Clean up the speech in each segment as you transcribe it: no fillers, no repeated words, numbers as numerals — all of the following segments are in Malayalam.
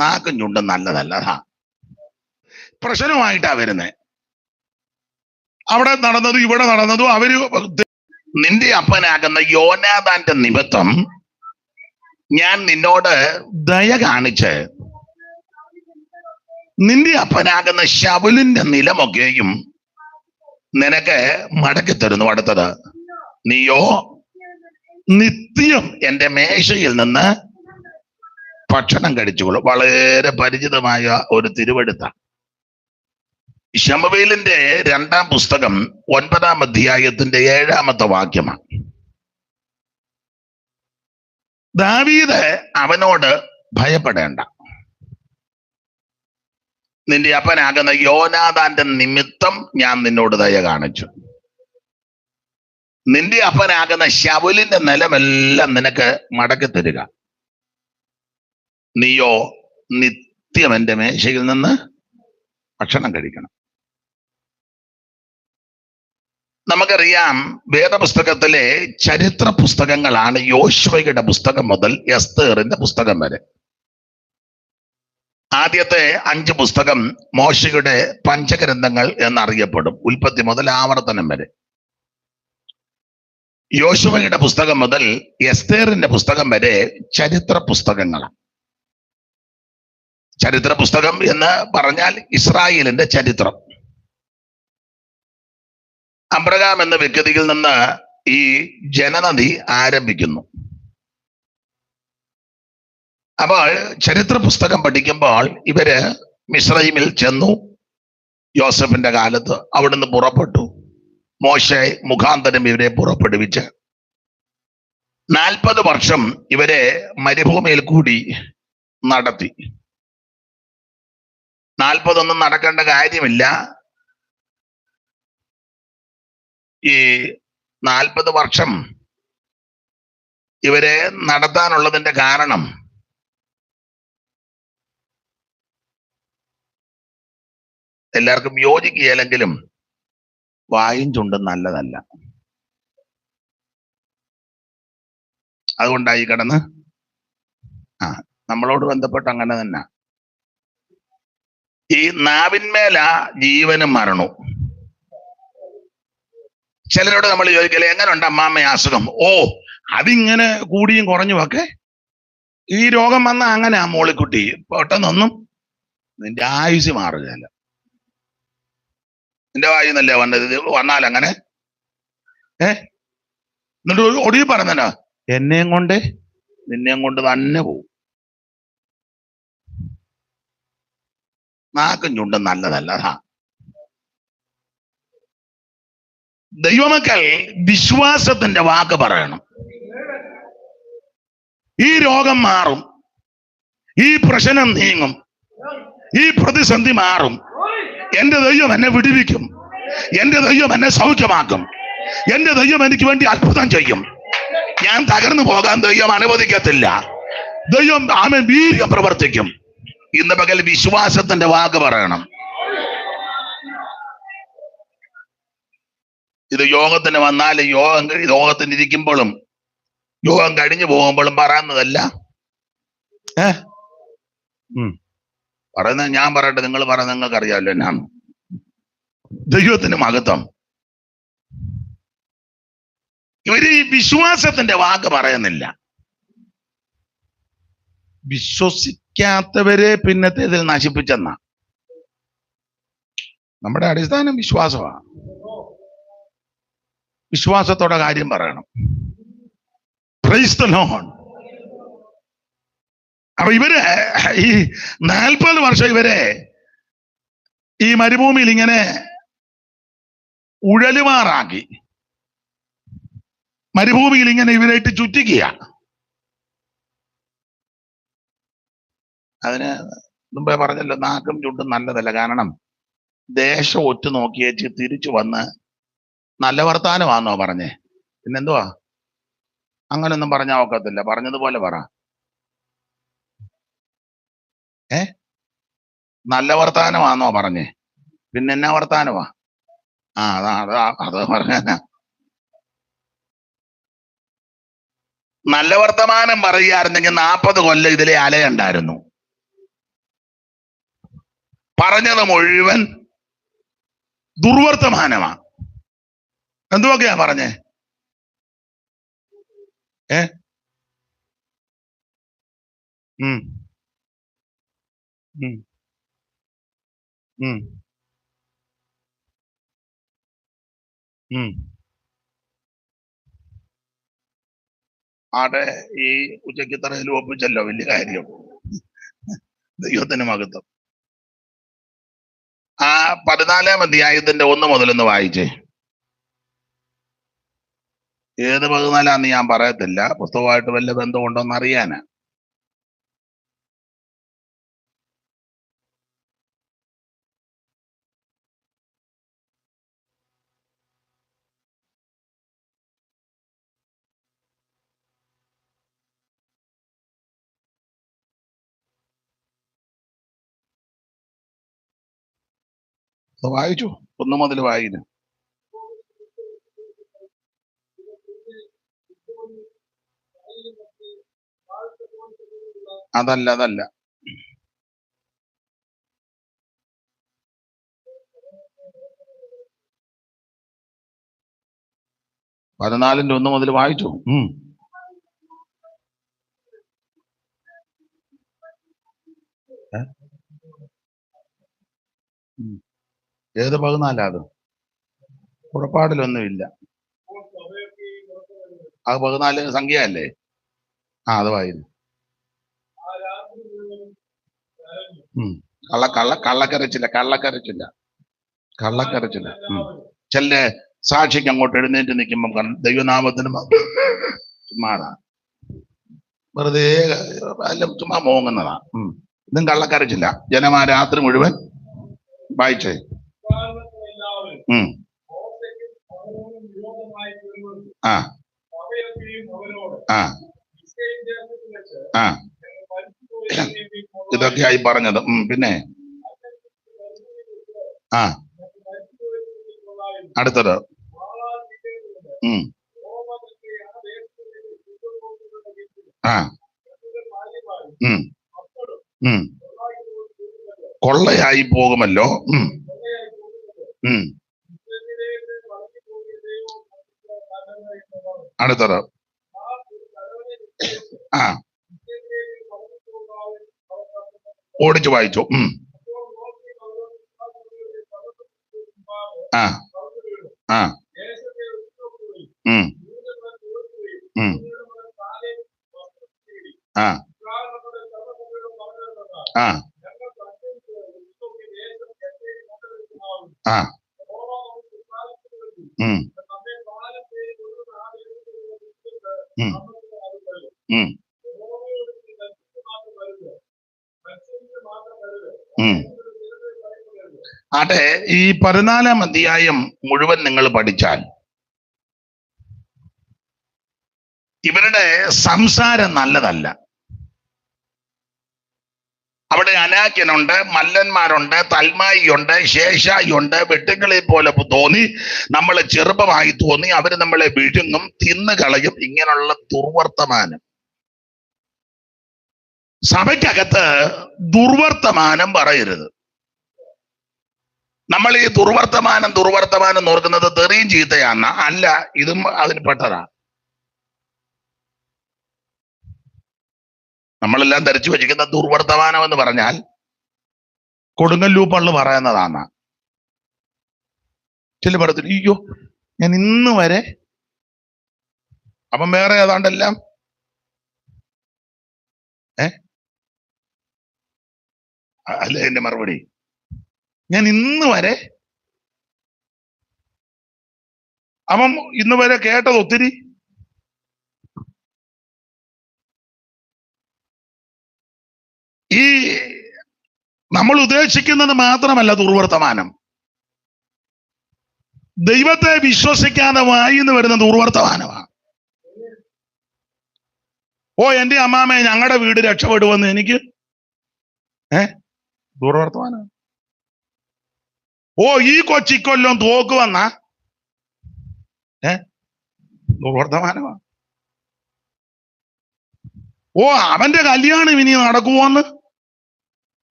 നാക്കും ചുണ്ടും നല്ലതല്ല. പ്രശ്നമായിട്ടാ വരുന്നത്. അവിടെ നടന്നതും ഇവിടെ നടന്നതും അവര് നിന്റെ അപ്പനാകുന്ന യോനാഥാന്റെ നിമിത്തം ഞാൻ നിന്നോട് ദയ കാണിച്ച് നിന്റെ അപ്പനാകുന്ന ശൗലിന്റെ നിലമൊക്കെയും നിനക്ക് മടക്കി തരുന്നു. അടുത്തത്, നീയോ നിത്യം എന്റെ മേശയിൽ നിന്ന് ഭക്ഷണം കഴിച്ചുകൊള്ളും. വളരെ പരിചിതമായ ഒരു തിരുവെടുത്ത ശമൂവേലിന്റെ 2-ാം പുസ്തകം 9-ാം അധ്യായത്തിന്റെ 7-ാമത്തെ വാക്യമാണ്. ദാവീദ് അവനോട് ഭയപ്പെടേണ്ട, നിന്റെ അപ്പനാകുന്ന യോനാഥാന്റെ നിമിത്തം ഞാൻ നിന്നോട് ദയ കാണിച്ചു. നിന്റെ അപ്പനാകുന്ന ശൗലിന്റെ നിലമെല്ലാം നിനക്ക് മടക്കി തരിക. നീയോ നിത്യം എന്റെ മേശയിൽ നിന്ന് ഭക്ഷണം കഴിക്കണം. നമുക്കറിയാം, വേദപുസ്തകത്തിലെ ചരിത്ര പുസ്തകങ്ങളാണ് യോശുവയുടെ പുസ്തകം മുതൽ എസ്തേറിന്റെ പുസ്തകം വരെ. ആദ്യത്തെ 5 പുസ്തകം മോശയുടെ പഞ്ചഗ്രന്ഥങ്ങൾ എന്നറിയപ്പെടും, ഉൽപ്പത്തി മുതൽ ആവർത്തനം വരെ. യോശുവയുടെ പുസ്തകം മുതൽ എസ്തേറിന്റെ പുസ്തകം വരെ ചരിത്ര പുസ്തകങ്ങളാണ്. ചരിത്ര പുസ്തകം എന്ന് പറഞ്ഞാൽ ഇസ്രായേലിന്റെ ചരിത്രം. അബ്രഹാം എന്ന വ്യക്തിയിൽ നിന്ന് ഈ ജനനദി ആരംഭിക്കുന്നു. അപ്പോൾ ചരിത്ര പുസ്തകം പഠിക്കുമ്പോൾ ഇവര് മിസ്രൈമിൽ ചെന്നു. യോസഫിന്റെ കാലത്ത് അവിടുന്ന് പുറപ്പെട്ടു. മോശെ മുഖാന്തരം ഇവരെ പുറപ്പെടുവിച്ച് 40 വർഷം ഇവരെ മരുഭൂമിയിൽ കൂടി നടത്തി. 40 ഒന്നും നടക്കേണ്ട കാര്യമില്ല. ഈ 40 വർഷം ഇവരെ നടത്താനുള്ളതിന്റെ കാരണം എല്ലാവർക്കും യോജിക്കുകയില്ലെങ്കിലും വായും ചുണ്ടും നല്ലതല്ല. അതുകൊണ്ടായി കിടന്ന് നമ്മളോട് ബന്ധപ്പെട്ട് അങ്ങനെ തന്നെ. ഈ നാവിന്മേല ജീവനും മരണവും. ചിലരോട് നമ്മൾ ചോദിക്കല്ലേ, എങ്ങനെയുണ്ട് അമ്മാമ്മ അസുഖം? ഓ, അതിങ്ങനെ കൂടിയും കുറഞ്ഞും ഒക്കെ. ഈ രോഗം വന്ന അങ്ങനെ ആ മോളിക്കുട്ടി പെട്ടെന്നൊന്നും നിന്റെ ആയുസ് മാറുകയല്ല. നിന്റെ വായുന്നല്ലേ വന്നത്, വന്നാൽ അങ്ങനെ എന്നിട്ട് ഒടുവിൽ പറഞ്ഞല്ലോ, എന്നെയും കൊണ്ട് നിന്നെയും കൊണ്ട് തന്നെ പോവും. നാക്കും ചുണ്ടും നല്ലതല്ല. ദൈവമക്കൾ വിശ്വാസത്തിന്റെ വാക്ക് പറയണം. ഈ രോഗം മാറും, ഈ പ്രശ്നം നീങ്ങും, ഈ പ്രതിസന്ധി മാറും. എന്റെ ദൈവം എന്നെ വിടുവിക്കും, എന്റെ ദൈവം എന്നെ സൗഖ്യമാക്കും, എന്റെ ദൈവം എനിക്ക് വേണ്ടി അത്ഭുതം ചെയ്യും. ഞാൻ തകർന്നു പോകാൻ ദൈവം അനുവദിക്കത്തില്ല. ദൈവം ആമേൻ വീര്യം പ്രവർത്തിക്കും. ഇന്ന് പകൽ വിശ്വാസത്തിന്റെ വാക്ക് പറയണം. ഇത് യോഗത്തിന് വന്നാൽ യോഗത്തിന് ഇരിക്കുമ്പോഴും യോഗം കഴിഞ്ഞു പോകുമ്പോഴും പറയുന്നതല്ല. പറയുന്നത് ഞാൻ പറയട്ടെ, നിങ്ങൾ പറയുന്നത് നിങ്ങൾക്ക് അറിയാമല്ലോ എന്നാണ്. ദൈവത്തിന് മഹത്വം. ഇവര് ഈ വിശ്വാസത്തിന്റെ വാക്ക് പറയുന്നില്ല. വിശ്വസിക്കാത്തവരെ പിന്നത്തേതിൽ നശിപ്പിച്ചെന്ന നമ്മുടെ അടിസ്ഥാനം വിശ്വാസമാണ്. വിശ്വാസത്തോടെ കാര്യം പറയണം. Price the Lord. അപ്പൊ ഇവര് ഈ 40 വർഷം ഇവരെ ഈ മരുഭൂമിയിൽ ഇങ്ങനെ ഉഴലുമാറാക്കി, മരുഭൂമിയിൽ ഇങ്ങനെ ഇവരായിട്ട് ചുറ്റിക്കുക. അതിന് മുമ്പേ പറഞ്ഞല്ലോ, നാക്കും ചുണ്ടും നല്ലതല്ല. കാരണം ദേശം ഒറ്റ നോക്കിയേച്ച് തിരിച്ചു വന്ന് നല്ല വർത്താനമാണെന്നോ പറഞ്ഞേ, പിന്നെന്തുവാ? അങ്ങനൊന്നും പറഞ്ഞാൽ ഒക്കത്തില്ല. പറഞ്ഞതുപോലെ പറ. നല്ല വർത്താനമാണെന്നോ പറഞ്ഞേ, പിന്നെ എന്നാ വർത്താനമാ? അത് പറഞ്ഞ നല്ല വർത്തമാനം പറയുകയായിരുന്നെങ്കിൽ 40 കൊല്ലം ഇതിലെ അലയുണ്ടായിരുന്നു. പറഞ്ഞത് മുഴുവൻ ദുർവർത്തമാനമാ. എന്തുവൊക്കെയാ പറഞ്ഞേ? ഏ ഉം ഉം ഉം ഉം ആടെ ഈ ഉച്ചക്കിത്തറയിൽ ഒപ്പിച്ചല്ലോ, വലിയ കാര്യം. ദൈവത്തിന് മഹത്വം. ആ 14-ാം അധ്യായത്തിന്റെ 1 മുതൽ വായിച്ചേ. ഏത് 14-ാന്ന് ഞാൻ പറയത്തില്ല, പുസ്തകമായിട്ട് വല്ല ബന്ധമുണ്ടോന്ന് അറിയാനാ. വായിച്ചു, 1 മുതൽ വായിക്കുന്നു. അതല്ല 14-ന്റെ 1 മുതൽ വായിച്ചു. ഏത് 14-ാ അത്? പുറപ്പാടിലൊന്നുമില്ല. അത് 14 സംഖ്യ അല്ലേ? അത് വായിക്കുന്നു. കള്ളക്കരച്ചില്ല. ചെല്ല സാക്ഷിക്ക് അങ്ങോട്ട് എഴുന്നേറ്റ് നിൽക്കുമ്പം ദൈവനാമത്തിന് ചുമ്മാതാ, വെറുതെ ചുമ്മാ മോങ്ങുന്നതാ. ഇതും കള്ളക്കരച്ചില്ല. ജനമാ രാത്രി മുഴുവൻ വായിച്ചേ. ആ ആ ആ ഇതൊക്കെയായി പറഞ്ഞത്. പിന്നെ ആ അടുത്തത് ആ കൊള്ളയായി പോകുമല്ലോ. അടുത്തത് ആ ഓടിച്ചു വായിച്ചു. ആ ആ ആ ആ ആ ആട്ടെ, ഈ 14-ാം അധ്യായം മുഴുവൻ നിങ്ങൾ പഠിച്ചാൽ ഇവരുടെ സംസാരം നല്ലതല്ല. അവിടെ അനാക്യനുണ്ട്, മല്ലന്മാരുണ്ട്, തൽമായിയുണ്ട്, ശേഷായിയുണ്ട്. വെട്ടുകളെ പോലെ തോന്നി, നമ്മളെ ചെറുപ്പമായി തോന്നി, അവര് നമ്മളെ വിഴുങ്ങും, തിന്നു കളയും. ഇങ്ങനെയുള്ള ദുർവർത്തമാനം. സഭയ്ക്കകത്ത് ദുർവർത്തമാനം പറയരുത്. നമ്മൾ ഈ ദുർവർത്തമാനം നോക്കുന്നത് തെറിയും ചീത്തയാന്ന അല്ല, ഇതും അതിന് പെട്ടതാ. നമ്മളെല്ലാം ധരിച്ചു വച്ചിരിക്കുന്ന ദുർവർത്തമാനം എന്ന് പറഞ്ഞാൽ കൊടുങ്ങല്ലൂപ്പള്ളു പറയുന്നതാണ്. ചില പറയത്തില്ല, അയ്യോ ഞാൻ ഇന്ന് വരെ, അപ്പം വേറെ ഏതാണ്ടെല്ലാം അല്ലേ എന്റെ മറുപടി. ഞാൻ ഇന്ന് വരെ, അവൻ ഇന്ന് വരെ കേട്ടത് ഒത്തിരി. ഈ നമ്മൾ ഉദ്ദേശിക്കുന്നത് മാത്രമല്ല ദുർവർത്തമാനം, ദൈവത്തെ വിശ്വസിക്കാതെ വായിന്ന് വരുന്ന ദുർവർത്തമാനമാണ്. ഓ എന്റെ അമ്മാമേ, ഞങ്ങളുടെ വീട് രക്ഷപ്പെടുമെന്ന് എനിക്ക് ദുർവർത്തമാനം. ഓ ഈ കൊച്ചിക്കൊല്ലം തോക്കുവന്ന ദുർവർത്തമാനമാണ്. ഓ അവന്റെ കല്യാണം ഇനി നടക്കുമോന്ന്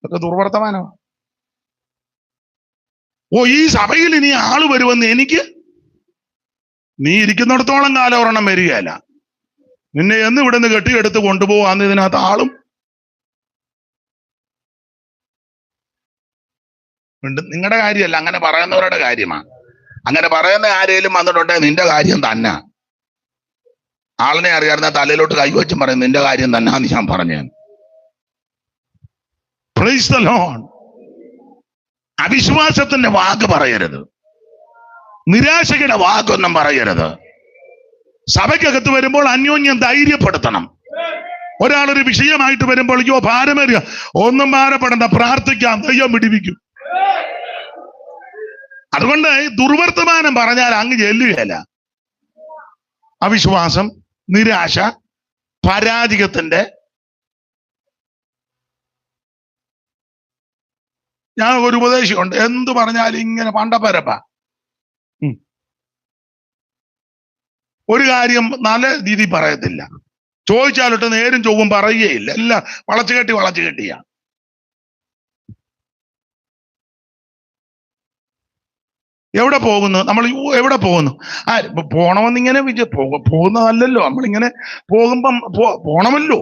ഇതൊക്കെ ദുർവർത്തമാനമാണ്. ഓ, ഈ സഭയിൽ ഇനി ആള് വരുമെന്ന് എനിക്ക്, നീ ഇരിക്കുന്നിടത്തോളം കാലം ഒരെണ്ണം വരികയല്ല. നിന്നെ എന്ന് ഇവിടുന്ന് കെട്ടിയെടുത്ത് കൊണ്ടുപോകാന്ന് ഇതിനകത്ത് ആളും ഉണ്ട്. നിങ്ങളുടെ കാര്യമല്ല, അങ്ങനെ പറയുന്നവരുടെ കാര്യമാണ്. അങ്ങനെ പറയുന്ന ആരെങ്കിലും വന്നിട്ടുണ്ടെങ്കിൽ നിന്റെ കാര്യം തന്നെ. ആളിനെ അറിയാവുന്ന തലയിലോട്ട് കൈവച്ചും പറയും നിന്റെ കാര്യം തന്നെയാന്ന് ഞാൻ പറഞ്ഞു. Praise the Lord. അവിശ്വാസത്തിന്റെ വാക്ക് പറയരുത്, നിരാശയുടെ വാക്കൊന്നും പറയരുത്. സഭയ്ക്കകത്ത് വരുമ്പോൾ അന്യോന്യം ധൈര്യപ്പെടുത്തണം. ഒരാളൊരു വിഷയമായിട്ട് വരുമ്പോൾ അയ്യോ ഭാരമേറിയ, ഒന്നും ഭാരപ്പെടണ്ട, പ്രാർത്ഥിക്കാം, ദൈവം പിടിപ്പിക്കും. അതുകൊണ്ട് ദുർവർത്തമാനം പറഞ്ഞാൽ അങ്ങ് ചെല്ലുകയല്ല. അവിശ്വാസം, നിരാശ, പരാജയത്തിന്റെ, ഞാൻ ഒരു ഉപദേശമുണ്ട്, എന്തു പറഞ്ഞാലും ഇങ്ങനെ പണ്ടപ്പരപ്പ. ഒരു കാര്യം നല്ല രീതി പറയത്തില്ല, ചോദിച്ചാലിട്ട് നേരും ചൊവ്വും പറയുകയില്ല, എല്ലാം വളച്ചു കെട്ടിയാ. എവിടെ പോകുന്നു നമ്മൾ, എവിടെ പോകുന്നു? പോണമെന്നിങ്ങനെ പോകുന്നതല്ലല്ലോ, നമ്മളിങ്ങനെ പോകുമ്പം പോണമല്ലോ.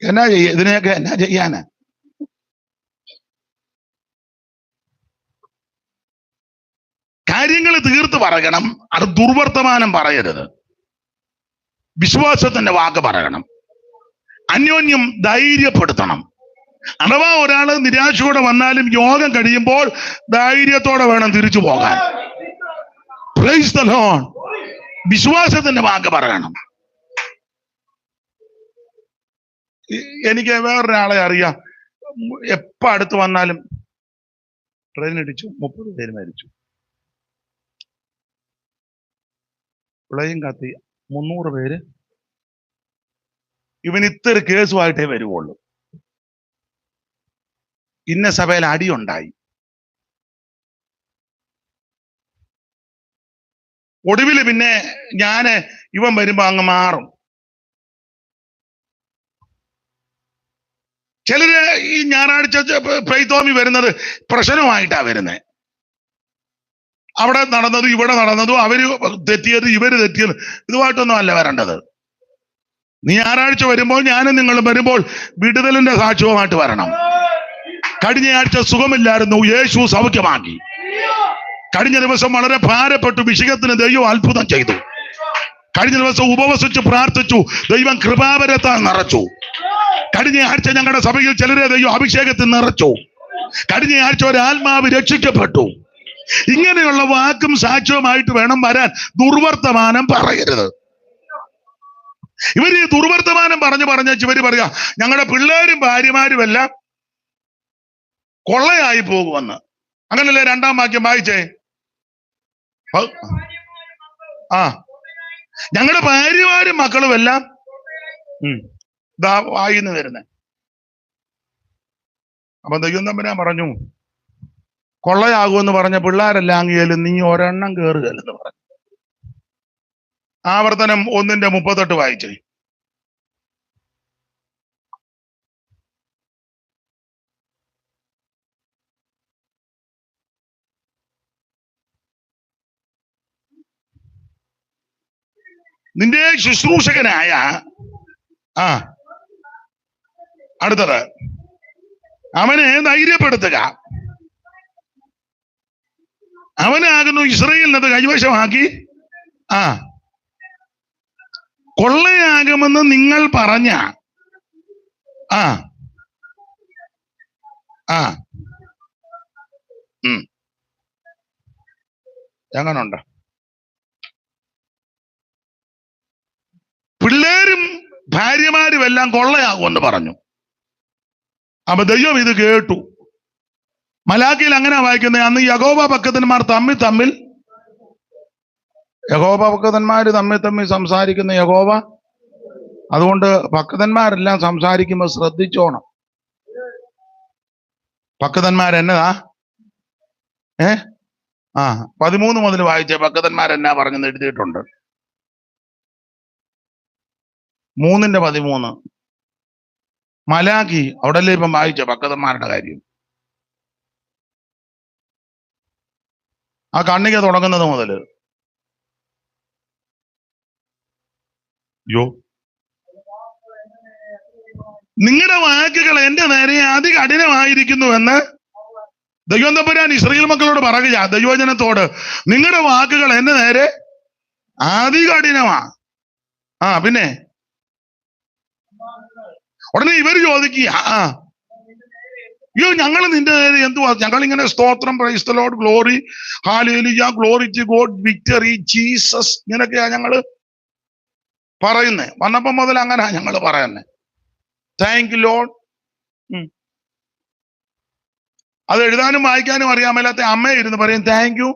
എന്നാ ഇതിനെയൊക്കെ എന്നാ ചെയ്യാനാ? കാര്യങ്ങൾ തീർത്ത് പറയണം. അത് ദുർവർത്തമാനം പറയരുത്. വിശ്വാസത്തിന്റെ വാക്ക് പറയണം. അന്യോന്യം ധൈര്യപ്പെടുത്തണം. അഥവാ ഒരാള് നിരാശയോടെ വന്നാലും യോഗം കഴിയുമ്പോൾ ധൈര്യത്തോടെ വേണം തിരിച്ചു പോകാൻ. Price the Lord. വിശ്വാസത്തിന്റെ വാക്ക് പറയണം. എനിക്ക് വേറൊരാളെ അറിയാം, എപ്പ അടുത്ത് വന്നാലും ട്രെയിൻ ഇടിച്ചു 30 പേര് മരിച്ചു, പ്ലെയിൻ കത്തി 300 പേര്. ഇവൻ ഇത്ര കേസുമായിട്ടേ വരുവുള്ളൂ. ഇന്ന സഭയിൽ അടിയുണ്ടായി. ഒടുവില് പിന്നെ ഇവൻ വരുമ്പോ അങ്ങ് മാറും. ചിലര് ഈ ഞായറാഴ്ച പ്രൈത്തോമി വരുന്നത് പ്രശ്നമായിട്ടാ വരുന്നത്. അവിടെ നടന്നതും ഇവിടെ നടന്നതും, അവര് തെറ്റിയത് ഇവര് തെറ്റിയത്, ഇതുമായിട്ടൊന്നും അല്ല വരേണ്ടത്. നീ ഞായറാഴ്ച വരുമ്പോൾ, ഞാനും നിങ്ങളും വരുമ്പോൾ വിടുതലിന്റെ സാക്ഷ്യവുമായിട്ട് വരണം. കഴിഞ്ഞ ആഴ്ച സുഖമില്ലായിരുന്നു, യേശു സൗഖ്യമാക്കി. കഴിഞ്ഞ ദിവസം വളരെ ഭാരപ്പെട്ടു, വിഷയത്തിന് ദൈവം അത്ഭുതം ചെയ്തു. കഴിഞ്ഞ ദിവസം ഉപവസിച്ച് പ്രാർത്ഥിച്ചു, ദൈവം കൃപാവരത്താൽ നിറച്ചു. കഴിഞ്ഞ ആഴ്ച ഞങ്ങളുടെ സഭയിൽ ചിലരെ ദൈവം അഭിഷേകത്തിൽ നിറച്ചു. കഴിഞ്ഞ ആഴ്ച ഒരാത്മാവ് രക്ഷിക്കപ്പെട്ടു. ഇങ്ങനെയുള്ള വാക്കും സാക്ഷ്യവുമായിട്ട് വേണം വരാൻ. ദുർവർത്തമാനം പറയരുത്. ഇവര് ഈ ദുർവർത്തമാനം പറഞ്ഞ് ഇവര് പറയാ ഞങ്ങളുടെ പിള്ളേരും ഭാര്യമാരും എല്ലാം കൊള്ളയായി പോകുമെന്ന്. അങ്ങനല്ലേ 2-ാം വാക്യം വായിച്ചേ? ഞങ്ങളുടെ ഭാര്യമാരും മക്കളും എല്ലാം വായിന്ന് വരുന്നേ. അപ്പൊ ദൈവം തമ്പുരാൻ പറഞ്ഞു, കൊള്ളയാകുമെന്ന് പറഞ്ഞ പിള്ളേരെല്ലാം അങ്ങേലും നീ ഒരെണ്ണം കേറുകയെന്ന് പറഞ്ഞു. ആവർത്തനം 1:38 വായിച്ചേ. നിന്റെ ശുശ്രൂഷകനായ അടുത്തത് അവനെ ധൈര്യപ്പെടുത്തുക. അവനാകുന്നു ഇസ്രായേലിനത് കൈവശമാക്കി കൊള്ളയാകുമെന്ന് നിങ്ങൾ പറഞ്ഞ എങ്ങനുണ്ട്? പിള്ളേരും ഭാര്യമാരും എല്ലാം കൊള്ളയാകുമെന്ന് പറഞ്ഞു. അപ്പൊ ദൈവം ഇത് കേട്ടു. മലാക്കിയിൽ അങ്ങനെ വായിക്കുന്നത്, അന്ന് യഹോവ ഭക്തന്മാർ തമ്മിൽ യഹോവ ഭക്തന്മാര് തമ്മിൽ സംസാരിക്കുന്ന യഹോവ. അതുകൊണ്ട് ഭക്തന്മാരെല്ലാം സംസാരിക്കുമ്പോൾ ശ്രദ്ധിച്ചോണം. ഭക്തന്മാരെന്നതാ? 13 മുതൽ വായിച്ച ഭക്തന്മാരെന്നാ പറഞ്ഞെന്ന് എഴുതിയിട്ടുണ്ട്. 3:13 മലാഖി അവിടല്ലേ ഇപ്പം വായിച്ച ഭക്തന്മാരുടെ കാര്യം. ആ കണ്ണിക തുടങ്ങുന്നത് മുതല് യോ നിങ്ങളുടെ വാക്കുകൾ എന്റെ നേരെ അതികഠിനമായിരിക്കുന്നുവെന്ന് ദൈവം തമ്പുരാൻ ഇസ്രായേൽ മക്കളോട് പറയുക, ദൈവജനത്തോട്, നിങ്ങളുടെ വാക്കുകൾ എന്റെ നേരെ അതികഠിനമാ. പിന്നെ ഉടനെ ഇവർ ചോദിക്കുക, അയ്യോ ഞങ്ങൾ നിന്റെ നേരെ എന്തുവാ? ഞങ്ങൾ ഇങ്ങനെ സ്തോത്രം, praise the Lord, glory, hallelujah, glory to God, victory, Jesus, ഇങ്ങനെയൊക്കെയാ ഞങ്ങള് പറയുന്നേ. വന്നപ്പം മുതൽ അങ്ങനെ ഞങ്ങൾ പറയുന്നേ. Thank you Lord. അത് എഴുതാനും വായിക്കാനും അറിയാൻ മേലാത്ത അമ്മ ഇരുന്ന് പറയും താങ്ക് യു.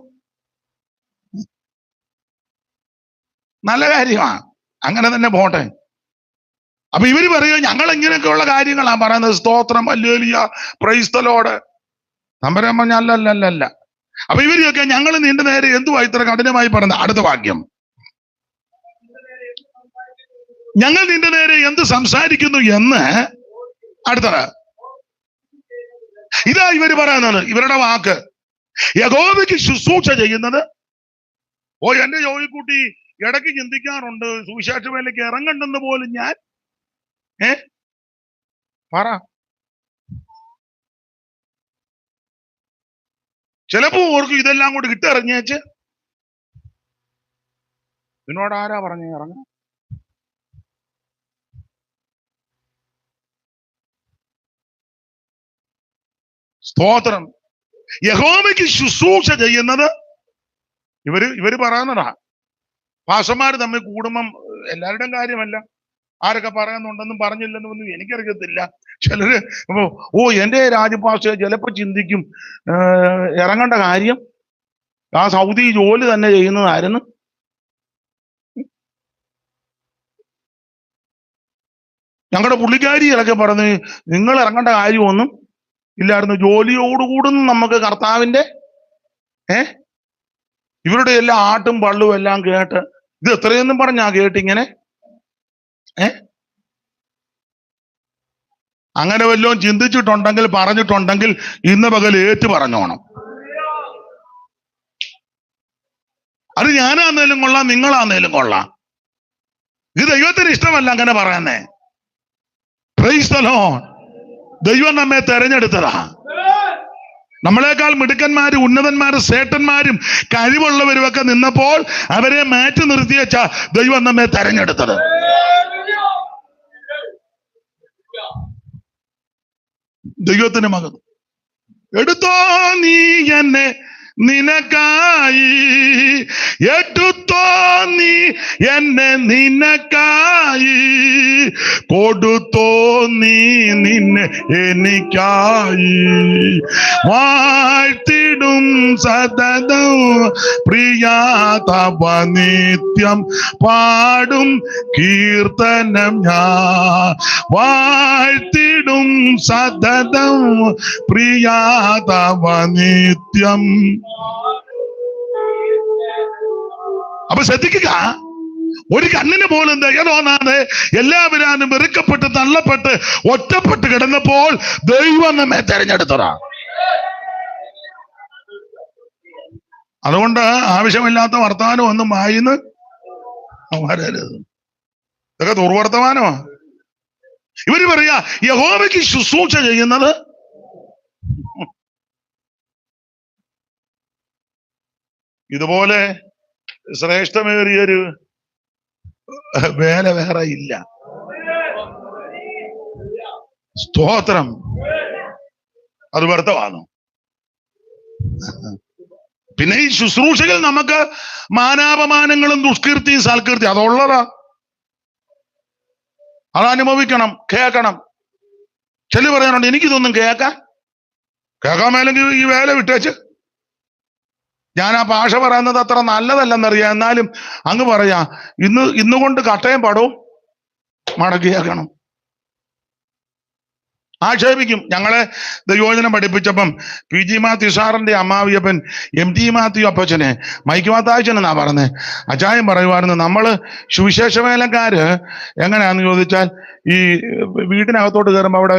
നല്ല കാര്യമാണ്, അങ്ങനെ തന്നെ പോട്ടെ. അപ്പൊ ഇവര് പറയുക ഞങ്ങൾ ഇങ്ങനെയൊക്കെയുള്ള കാര്യങ്ങളാണ് പറയുന്നത്, സ്തോത്രം, ഹല്ലേലൂയ, പ്രൈസ് ദി ലോർഡ്. തമ്പുരാൻ പറഞ്ഞ അല്ല. അപ്പൊ ഇവരൊക്കെ ഞങ്ങൾ നിന്റെ നേരെ എന്തുവാ ഇത്ര കഠിനമായി പറയുന്നത്? അടുത്ത വാക്യം, ഞങ്ങൾ നിന്റെ നേരെ എന്ത് സംസാരിക്കുന്നു എന്ന്. അടുത്തത് ഇതാ ഇവര് പറയുന്നത്, ഇവരുടെ വാക്ക്, യഹോവയ്ക്ക് ശുശ്രൂഷ ചെയ്യുന്നത്. എന്റെ ജോലിക്കുട്ടി ഇടയ്ക്ക് ചിന്തിക്കാറുണ്ട്, സുവിശേഷ വേലയ്ക്ക് ഇറങ്ങണ്ടെന്ന് പോലും ഞാൻ പറ. ചിലപ്പോ ഓർക്കും ഇതെല്ലാം കൂടി കിട്ടിറങ്ങിയേച്ച് എന്നോട് ആരാ പറഞ്ഞു ഇറങ്ങ? സ്തോത്രം. യഹോവയ്ക്ക് ശുശ്രൂഷ ചെയ്യുന്നത് ഇവര് പറയുന്നതാ. പാസ്റ്റർമാര് തമ്മിൽ കൂടുമ്പം എല്ലാവരുടെയും കാര്യമല്ല, ആരൊക്കെ പറയുന്നുണ്ടെന്നും പറഞ്ഞില്ലെന്നൊന്നും എനിക്കറിയത്തില്ല. ചിലര് എന്റെ രാജപാസ്റ്റർ ചിലപ്പോ ചിന്തിക്കും ഇറങ്ങേണ്ട കാര്യം ആ സൗദി ജോലി തന്നെ ചെയ്യുന്നതായിരുന്നു. ഞങ്ങളുടെ പുള്ളിക്കാരികളൊക്കെ പറഞ്ഞ് നിങ്ങൾ ഇറങ്ങേണ്ട കാര്യമൊന്നും ഇല്ലായിരുന്നു, ജോലിയോടുകൂടും നമുക്ക് കർത്താവിന്റെ ഇവരുടെ എല്ലാ ആട്ടും പള്ളും എല്ലാം കേട്ട് ഇത് എത്രയൊന്നും പറഞ്ഞാ കേട്ടിങ്ങനെ അങ്ങനെ വല്ലതും ചിന്തിച്ചിട്ടുണ്ടെങ്കിൽ പറഞ്ഞിട്ടുണ്ടെങ്കിൽ ഇന്ന് പകൽ ഏറ്റു പറഞ്ഞോണം. അത് ഞാനാന്നേലും കൊള്ളാം, നിങ്ങളാന്നേലും കൊള്ളാം. ഇത് ദൈവത്തിന് ഇഷ്ടമല്ല അങ്ങനെ പറയുന്നേ. Price the Lord. ദൈവം നമ്മെ തെരഞ്ഞെടുത്തതാ. നമ്മളെക്കാൾ മിടുക്കന്മാരും ഉന്നതന്മാരും ശ്രേഷ്ഠന്മാരും കഴിവുള്ളവരും ഒക്കെ നിന്നപ്പോൾ അവരെ മാറ്റി നിർത്തിയച്ച ദൈവം നമ്മെ തെരഞ്ഞെടുത്തത്. ദൈവത്തിന് മകൻ എടുത്തോ നീ എന്നെ നിനക്കായി, എടുത്തോ നീ എന്നെ നിനക്കായി, കൊടുത്തോ നീ നിന്നെ എനിക്കായി. വാഴ്ത്തിടും സതതം പ്രിയാതവ നിത്യം പാടും കീർത്തനം ഞാൻ. വാഴ്ത്തിടും സതതം പ്രിയാതവ നിത്യം. അപ്പൊ ശ്രദ്ധിക്കുക, ഒരു കണ്ണിന് പോലും ദയ തോന്നാതെ എല്ലാവരും വെറുക്കപ്പെട്ട് തള്ളപ്പെട്ട് ഒറ്റപ്പെട്ട് കിടന്നപ്പോൾ ദൈവം നമ്മെ തെരഞ്ഞെടുത്തതാ. അതുകൊണ്ട് ആവശ്യമില്ലാത്ത വർത്തമാനം ഒന്നും വായിന്ന് വരരുത്. ഇതൊക്കെ ദുർവർത്തമാനമാ. ഇവര് പറയാ യഹോവയ്ക്ക് ശുശ്രൂഷ ചെയ്യുന്നത്. ഇതുപോലെ ശ്രേഷ്ഠമേറിയൊരു വേല വേറെ ഇല്ല. സ്തോത്രം. അത് വ്യർത്ഥമാണ്. പിന്നെ ഈ ശുശ്രൂഷകൾ നമുക്ക് മാനാപമാനങ്ങളും ദുഷ്കീർത്തിയും സൽകീർത്തിയും അതുള്ളതാ. അതനുഭവിക്കണം, കേൾക്കണം. ചെല്ലു പറയാനുണ്ട് എനിക്കിതൊന്നും കേൾക്കാൻ മേലെങ്കിൽ ഈ വേല വിട്ടേച്ച്. ഞാൻ ആ ഭാഷ പറയുന്നത് അത്ര നല്ലതല്ലെന്നറിയാം, എന്നാലും അങ്ങ് പറയാ ഇന്നുകൊണ്ട് കട്ടയും പടവും മടക്കി കേൾക്കണം. ആക്ഷേപിക്കും. ഞങ്ങളെ ദൈവവചനം പഠിപ്പിച്ചപ്പം PG മാത്യു സാറിന്റെ അമ്മാവിയപ്പൻ MT മാത്യു അപ്പച്ചനെ മൈക്ക് മാത്താച്ചൻ എന്നാ പറഞ്ഞത്. അച്ചായൻ പറയുമായിരുന്നു, നമ്മള് സുവിശേഷ വേലക്കാര് എങ്ങനെയാന്ന് ചോദിച്ചാൽ ഈ വീട്ടിനകത്തോട്ട് കയറുമ്പോ അവിടെ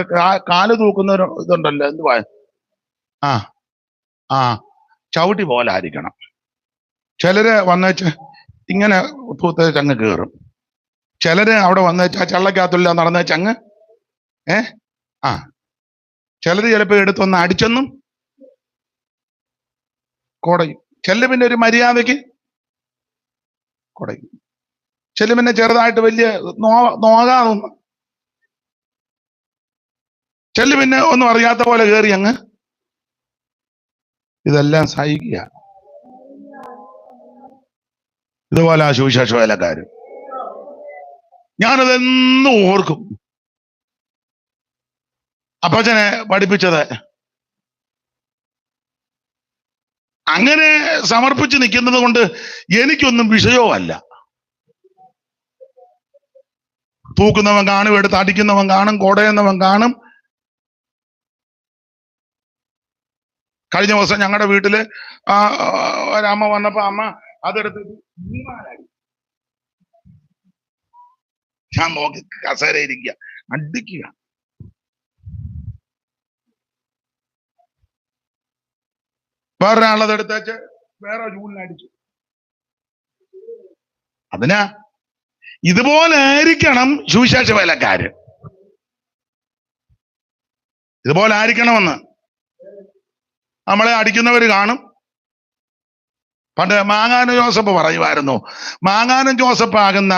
കാല് തൂക്കുന്ന ഒരു ഇതുണ്ടല്ലോ, എന്തുവാ, ആ ആ ചവിട്ടി പോലെ ആയിരിക്കണം. ചിലര് വന്നേച്ച് ഇങ്ങനെ തൂത്തേച്ച് അങ്ങ് കയറും. ചിലര് അവിടെ വന്നേച്ച് ആ ചള്ളക്കകത്തുള്ള നടന്നേച്ച് അങ്ങ് ആ ചിലര് ചിലപ്പോ എടുത്തൊന്ന് അടിച്ചെന്നും കൊടയും. ചിലര് പിന്നെ ഒരു മര്യാദക്ക് കൊടയും. ചില പിന്നെ ചെറുതായിട്ട് വലിയ നോകാതൊന്നും. ചില പിന്നെ ഒന്നും അറിയാത്ത പോലെ കയറി അങ്ങ്. ഇതെല്ലാം സഹിക്കുക. ഇതുപോലെ ആ സുവിശേഷ വേലക്കാര്. ഞാനതെന്നും ഓർക്കും. അപ്പച്ചനെ പഠിപ്പിച്ചത് അങ്ങനെ സമർപ്പിച്ച് നിൽക്കുന്നത് കൊണ്ട് എനിക്കൊന്നും വിഷയവുമല്ല. തൂക്കുന്നവൻ കാണും, എടുത്ത് അടിക്കുന്നവൻ കാണും, കോടയുന്നവൻ കാണും. കഴിഞ്ഞ ദിവസം ഞങ്ങളുടെ വീട്ടില് ഒരമ്മ വന്നപ്പോ അമ്മ അതെടുത്ത് ഞാൻ നോക്കി കസേര ഇരിക്കുക, അടിക്കുക. വേറൊരാളത് എടുത്തേച്ച് വേറെ ചൂലിനടിച്ചു. അതിനാ ഇതുപോലെ ആയിരിക്കണം സുവിശേഷ വേലക്കാര്. ഇതുപോലെ ആയിരിക്കണമെന്ന്. നമ്മളെ അടിക്കുന്നവര് കാണും. പണ്ട് മാങ്ങാനം ജോസഫ് പറയുമായിരുന്നു, മാങ്ങാനം ജോസഫ് ആകുന്ന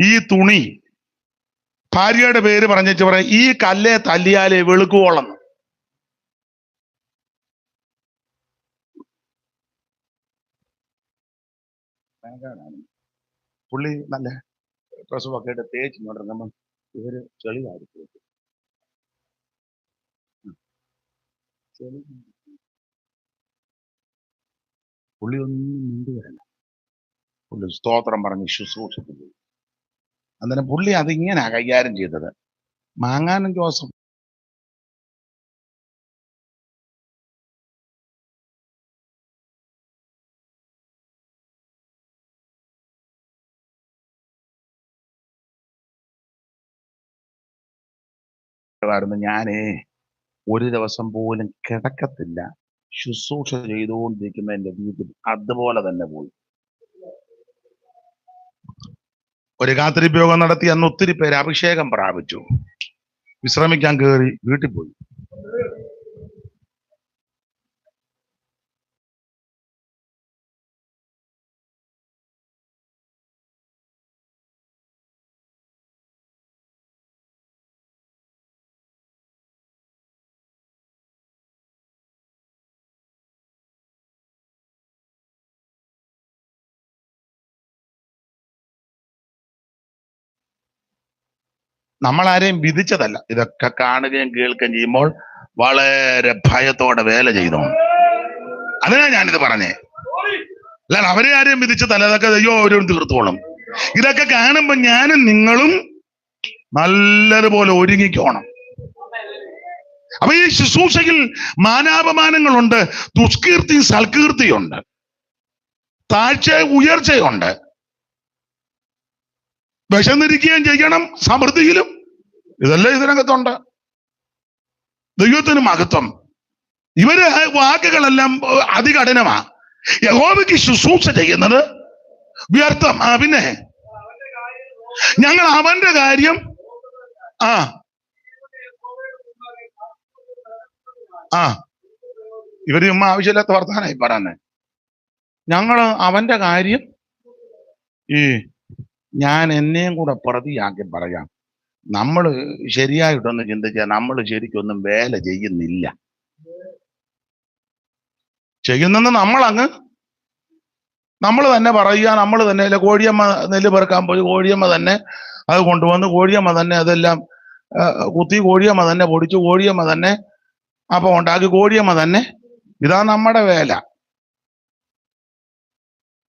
ഈ തുണി ഭാര്യയുടെ പേര് പറഞ്ഞിട്ട് പറയും, ഈ കല്ലെ തല്ലിയാലേ വെളുക്കുവോളം. പുള്ളി നല്ല പ്രസവമൊക്കെ ആയിട്ട് തേച്ച് കൊണ്ടിരുന്നപ്പം ഇവര് ചെളിയായിരിക്കും. പുള്ളി ഒന്നും മിണ്ടുകയല്ല. പുള്ളി സ്തോത്രം പറഞ്ഞ് ശുശ്രൂഷിച്ചു പോയി. അന്നേരം പുള്ളി അതിങ്ങനാ കൈകാര്യം ചെയ്തത്. മാങ്ങാനം ജോസഫ് ഞാനേ ഒരു ദിവസം പോലും കിടക്കത്തില്ല, ശുശ്രൂഷ ചെയ്തുകൊണ്ടിരിക്കുന്ന എന്റെ വീട്ടിൽ അതുപോലെ തന്നെ പോയി. ഒരു കാത്തിരിപ്യോഗം നടത്തി. അന്ന് ഒത്തിരി പേര് അഭിഷേകം പ്രാപിച്ചു. വിശ്രമിക്കാൻ കയറി വീട്ടിൽ പോയി. നമ്മളാരെയും വിധിച്ചതല്ല. ഇതൊക്കെ കാണുകയും കേൾക്കുകയും ചെയ്യുമ്പോൾ വളരെ ഭയത്തോടെ വേല ചെയ്തോ. അതിനാ ഞാനിത് പറഞ്ഞേ. അല്ല, അവരെ ആരെയും വിധിച്ചതല്ല. അതൊക്കെ അയ്യോ അവരും തീർത്തോളും. ഇതൊക്കെ കാണുമ്പോ ഞാനും നിങ്ങളും നല്ലതുപോലെ ഒരുങ്ങിക്കോണം. അപ്പൊ ഈ ശുശ്രൂഷയിൽ മാനാപമാനങ്ങളുണ്ട്, ദുഷ്കീർത്തി സൽകീർത്തിയുണ്ട്, താഴ്ച ഉയർച്ചയുണ്ട്. വിശന്നിരിക്കുകയും ചെയ്യണം, സമൃദ്ധിയിലും. ഇതെല്ലാം ഇതിനകത്തുണ്ട്. ദൈവത്തിന് മഹത്വം. ഇവര് വാക്കുകളെല്ലാം അതികഠിനമാ. യഹോവയ്ക്ക് ശുശ്രൂഷ ചെയ്യുന്നത് വ്യർത്ഥം. പിന്നെ ഞങ്ങൾ അവന്റെ കാര്യം ഇവര് ചുമ്മാ ആവശ്യമില്ലാത്ത വർത്താനായി പറയാന്നെ. ഞങ്ങള് അവന്റെ കാര്യം ഞാൻ എന്നെയും കൂടെ പ്രതിയാക്കി പറയാം. നമ്മള് ശരിയായിട്ടൊന്ന് ചിന്തിച്ചാൽ നമ്മൾ ശരിക്കൊന്നും വേല ചെയ്യുന്നില്ല. ചെയ്യുന്നെന്ന് നമ്മൾ തന്നെ പറയുക. നമ്മൾ തന്നെ കോഴിയമ്മ നെല്ല് പെറുക്കാൻ പോയി, കോഴിയമ്മ തന്നെ അത് കൊണ്ടുവന്ന്, കോഴിയമ്മ തന്നെ അതെല്ലാം കുത്തി, കോഴിയമ്മ തന്നെ പൊടിച്ചു, കോഴിയമ്മ തന്നെ അപ്പം ഉണ്ടാക്കി, കോഴിയമ്മ തന്നെ. ഇതാ നമ്മുടെ വേല.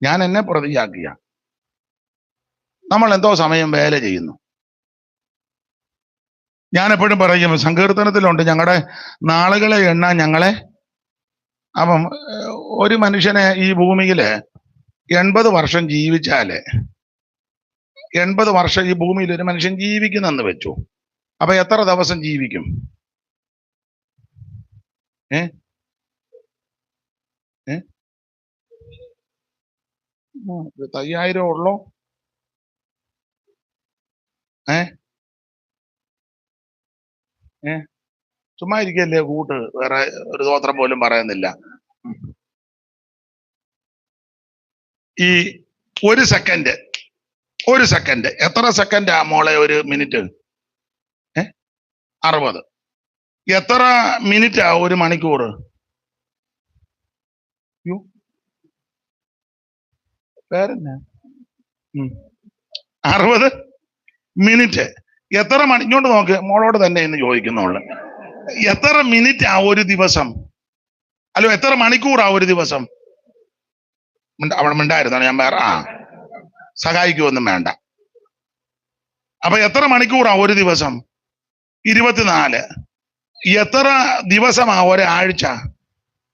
ഞാൻ എന്നെ പ്രതിയാക്കിയ നമ്മൾ എന്തോ സമയം വേല ചെയ്യുന്നു. ഞാൻ എപ്പോഴും പറയും, സങ്കീർത്തനത്തിലുണ്ട് ഞങ്ങളുടെ നാളുകളെ എണ്ണാൻ ഞങ്ങളെ. അപ്പം ഒരു മനുഷ്യനെ ഈ ഭൂമിയില് 80 വർഷം ജീവിച്ചാല്, 80 വർഷം ഈ ഭൂമിയിൽ ഒരു മനുഷ്യൻ ജീവിക്കുന്നെന്ന് വെച്ചു. അപ്പൊ എത്ര ദിവസം ജീവിക്കും? 5000 ഉള്ളോ? ചുമ്മാ ഇരിക്കല്ലേ കൂട്ട്, വേറെ ഒരു ഗോത്രം പോലും പറയുന്നില്ല. ഈ ഒരു സെക്കൻഡ് എത്ര സെക്കൻഡാ മോളെ ഒരു മിനിറ്റ്? 60. എത്ര മിനിറ്റാ ഒരു മണിക്കൂർ? പേരെന്നാ? 60 മിനിറ്റ്. എത്ര മണി? ഇങ്ങോട്ട് നോക്ക്, മോളോട് തന്നെ എന്ന് ചോദിക്കുന്നോള്. എത്ര മിനിറ്റ് ആ ഒരു ദിവസം? അല്ലോ എത്ര മണിക്കൂറാ ഒരു ദിവസം? അവിടെ മിണ്ടായിരുന്നോ? ഞാൻ വേറെ സഹായിക്കുമൊന്നും വേണ്ട. അപ്പൊ എത്ര മണിക്കൂറാ ഒരു ദിവസം? 24. എത്ര ദിവസമാ ഒരാഴ്ച?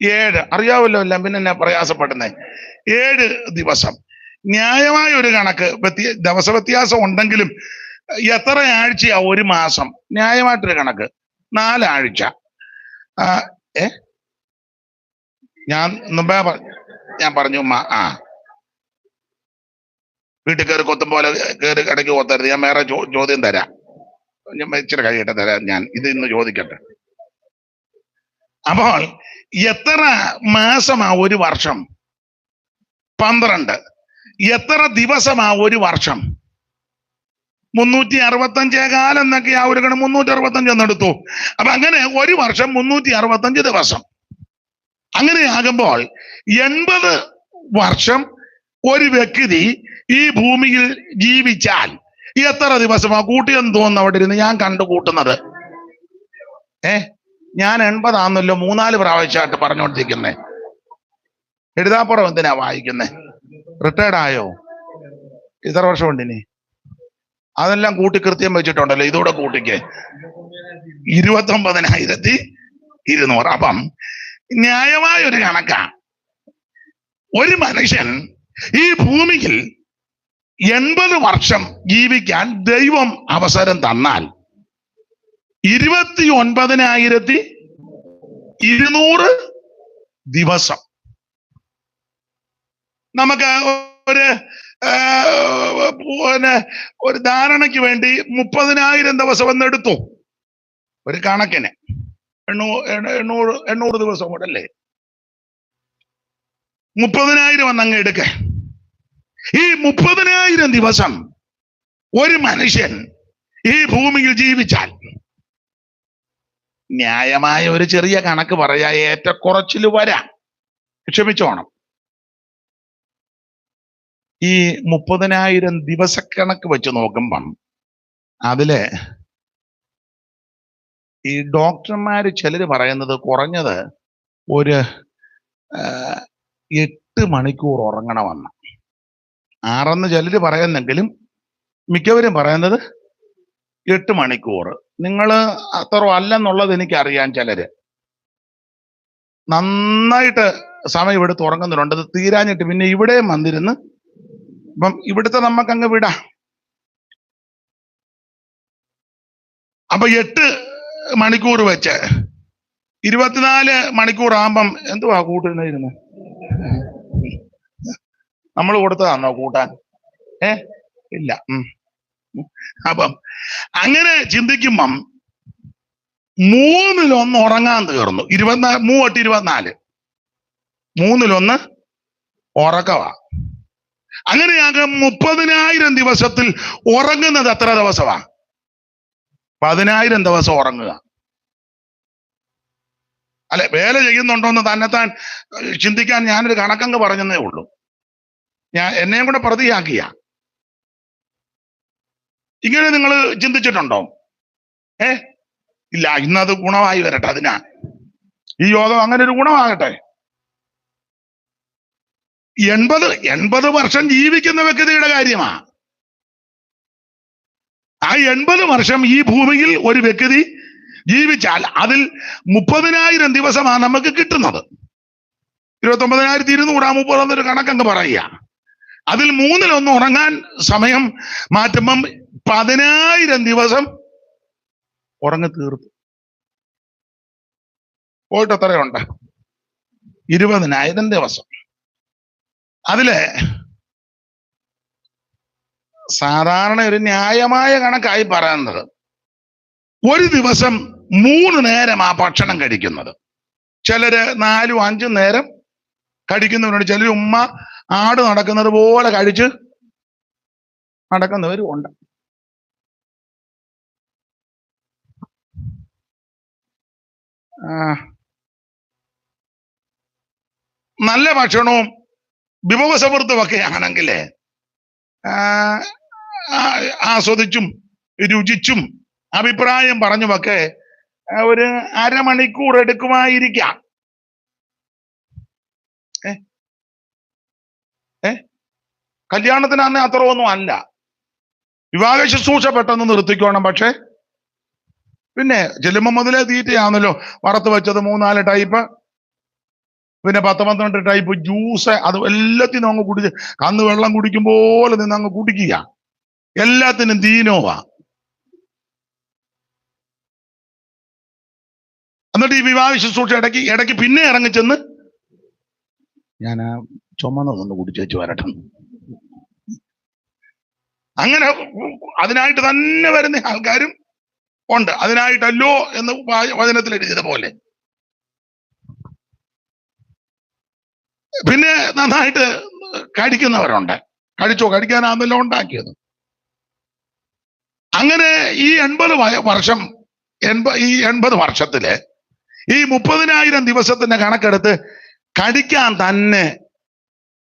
7. അറിയാവല്ലോ എല്ലാം, പിന്നെ എന്നെ പ്രയാസപ്പെടുന്നേ. 7 ദിവസം. ന്യായമായ ഒരു കണക്ക്, ദിവസ വ്യത്യാസം ഉണ്ടെങ്കിലും എത്ര ആഴ്ചയാ ഒരു മാസം? ന്യായമായിട്ടൊരു കണക്ക് 4 ആഴ്ച. ഞാൻ മുമ്പേ ഞാൻ പറഞ്ഞു വീട്ടിൽ കയറി കൊത്തും പോലെ കയറി ഇടയ്ക്ക് കൊത്തരുത്. ഞാൻ വേറെ ചോദ്യം തരാം, ഞാൻ ഇച്ചിരി കഴിയട്ടെ തരാം. ഞാൻ ഇത് ഇന്ന് ചോദിക്കട്ടെ. അപ്പോൾ എത്ര മാസമാ ഒരു വർഷം? 12. എത്ര ദിവസമാ ഒരു വർഷം? 365 കാലം എന്നൊക്കെ ആ ഒരു കണം 365 എന്നെടുത്തു. അപ്പൊ അങ്ങനെ ഒരു വർഷം 365 ദിവസം. അങ്ങനെയാകുമ്പോൾ 80 വർഷം ഒരു വ്യക്തി ഈ ഭൂമിയിൽ ജീവിച്ചാൽ എത്ര ദിവസമാ? കൂട്ടിയെന്ന് തോന്നുന്നു അവിടെ ഇരുന്ന് ഞാൻ കണ്ടു കൂട്ടുന്നത്. ഞാൻ 80 ആന്നല്ലോ 3-4 പ്രാവശ്യമായിട്ട് പറഞ്ഞോണ്ടിരിക്കുന്നേ. എഴുതാപ്പുറം എന്തിനാ വായിക്കുന്നേ? റിട്ടയർഡ് ആയോ? ഇത്ര വർഷമുണ്ട് ഇനി? അതെല്ലാം കൂട്ടി കൃത്യം വെച്ചിട്ടുണ്ടല്ലോ, ഇതൂടെ കൂട്ടിക്ക് 29,200. അപ്പം ന്യായമായ ഒരു കണക്കാ. ഒരു മനുഷ്യൻ ഈ ഭൂമിയിൽ 80 വർഷം ജീവിക്കാൻ ദൈവം അവസരം തന്നാൽ 29,200 ദിവസം. നമുക്ക് ഒരു ധാരണയ്ക്ക് വേണ്ടി 30,000 ദിവസം എന്നെടുത്തു. ഒരു കണക്കിന് 800 ദിവസം കൂടെ അല്ലേ? 30,000 വന്നങ്ങ് എടുക്ക. ഈ 30,000 ദിവസം ഒരു മനുഷ്യൻ ഈ ഭൂമിയിൽ ജീവിച്ചാൽ, ന്യായമായ ഒരു ചെറിയ കണക്ക് പറയാ, ഏറ്റക്കുറച്ചിൽ വരാം, ക്ഷമിച്ചോണം. ഈ 30,000 ദിവസക്കണക്ക് വെച്ച് നോക്കുമ്പം അതില് ഈ ഡോക്ടർമാര് ചിലര് പറയുന്നത് കുറഞ്ഞത് ഒരു 8 മണിക്കൂർ ഉറങ്ങണമെന്ന്. 6 ചിലര് പറയുന്നെങ്കിലും മിക്കവരും പറയുന്നത് 8 മണിക്കൂർ. നിങ്ങൾ അത്ര അല്ലെന്നുള്ളത് എനിക്കറിയാം. ചിലര് നന്നായിട്ട് സമയം എടുത്ത് ഉറങ്ങുന്നുണ്ട്. അത് തീരാഞ്ഞിട്ട് പിന്നെ ഇവിടെയും വന്നിരുന്ന്, ഇപ്പം ഇവിടുത്തെ നമുക്കങ്ങ് വിടാം. അപ്പൊ 8 മണിക്കൂർ വെച്ച് 24 മണിക്കൂർ ആകുമ്പം എന്തുവാ കൂട്ടുന്നിരുന്നു? നമ്മൾ കൊടുത്തതാണോ കൂട്ടാൻ? ഇല്ല. അപ്പം അങ്ങനെ ചിന്തിക്കുമ്പം 3-1 ഉറങ്ങാൻ തീർന്നു. 3/24 3-1 ഉറക്കവാ. അങ്ങനെയാകും 30,000 ദിവസത്തിൽ ഉറങ്ങുന്നത് എത്ര ദിവസമാ? 10,000 ദിവസം ഉറങ്ങുക. അല്ലെ, വേല ചെയ്യുന്നുണ്ടോന്ന് തന്നെത്താൻ ചിന്തിക്കാൻ ഞാനൊരു കണക്കങ്ങ് പറഞ്ഞതേ ഉള്ളൂ. എന്നെയും കൂടെ പ്രതിയാക്കിയ. ഇങ്ങനെ നിങ്ങൾ ചിന്തിച്ചിട്ടുണ്ടോ? ഇല്ല. ഇന്നത് ഗുണമായി വരട്ടെ. അതിനാ ഈ യോഗം അങ്ങനെ ഒരു ഗുണമാകട്ടെ. 80 വർഷം ജീവിക്കുന്ന വ്യക്തിയുടെ കാര്യമാ. ആ 80 വർഷം ഈ ഭൂമിയിൽ ഒരു വ്യക്തി ജീവിച്ചാൽ അതിൽ 30,000 ദിവസമാണ് നമുക്ക് കിട്ടുന്നത്. 29,200 30 എന്നൊരു കണക്കങ്ങ് പറയുക. അതിൽ 1/3 ഉറങ്ങാൻ സമയം മാറ്റുമ്പം 10,000 ദിവസം ഉറങ്ങി തീർത്തു. പോയിട്ട് എത്രയുണ്ട്? 20,000 ദിവസം. അതില് സാധാരണ ഒരു ന്യായമായ കണക്കായി പറയുന്നത് ഒരു ദിവസം 3 നേരം ആ ഭക്ഷണം കഴിക്കുന്നത്. ചിലര് 4 5 നേരം കഴിക്കുന്നവരുണ്ട്. ചിലര് ഉമ്മ ആട് നടക്കുന്നത് പോലെ കഴിച്ച് നടക്കുന്നവരും ഉണ്ട്. നല്ല ഭക്ഷണവും വിഭവസമൃദ്ധവും ഒക്കെ ആണെങ്കിൽ ആസ്വദിച്ചും രുചിച്ചും അഭിപ്രായം പറഞ്ഞുമൊക്കെ ഒരു അരമണിക്കൂർ എടുക്കുമായിരിക്കാം. കല്യാണത്തിനാന്നെ അത്ര ഒന്നും അല്ല. വിവാഹ ശുശ്രൂഷ പെട്ടെന്ന് നിർത്തിക്കോണം. പക്ഷെ പിന്നെ ചെല്ലുമ്പോ മുതലേ തീറ്റയാണല്ലോ. വറുത്ത് വെച്ചത് 3-4 ടൈപ്പ്, പിന്നെ 10-12 ടൈപ്പ് ജ്യൂസ്, അത് എല്ലാത്തിനും അങ്ങ് കുടിച്ച് കന്ന് വെള്ളം കുടിക്കും പോലെ നിന്ന് അങ്ങ് കുടിക്കുക. എല്ലാത്തിനും ദീനോവാ. എന്നിട്ട് ഈ വിവാഹ ശുശ്രൂഷ ഇടയ്ക്ക് പിന്നെ ഇറങ്ങിച്ചെന്ന് ഞാൻ ആ ചുമന്നതൊന്ന് കുടിച്ചേച്ചു വരട്ടെ. അങ്ങനെ അതിനായിട്ട് തന്നെ വരുന്ന ആൾക്കാരും ഉണ്ട്. അതിനായിട്ടല്ലോ എന്ന് വചനത്തിൽ എഴുതിയത് പോലെ. പിന്നെ നന്നായിട്ട് കഴിക്കുന്നവരുണ്ട്. കഴിക്കാനാണല്ലോ ഉണ്ടാക്കിയത്. അങ്ങനെ ഈ 80 വർഷം ഈ 80 വർഷത്തില് ഈ 30,000 ദിവസത്തിന്റെ കണക്കെടുത്ത് കഴിക്കാൻ തന്നെ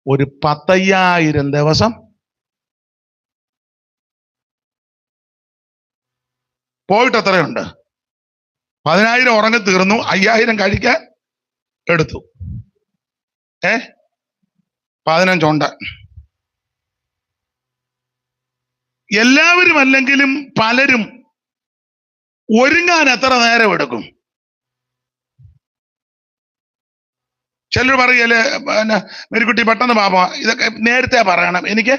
ഒരു 10,000 ദിവസം പോയിട്ട് എത്രയുണ്ട്? 10,000 ഉറങ്ങി തീർന്നു, 5,000 കഴിക്കാൻ എടുത്തു. 15 ഉണ്ട്. എല്ലാവരും അല്ലെങ്കിലും പലരും ഒരുങ്ങാൻ എത്ര നേരം എടുക്കും? ചിലർ പറയല്ലേ, പിന്നെ മെരിക്കുട്ടി പെട്ടെന്ന് പാപ, ഇതൊക്കെ നേരത്തെ പറയണം എനിക്ക്.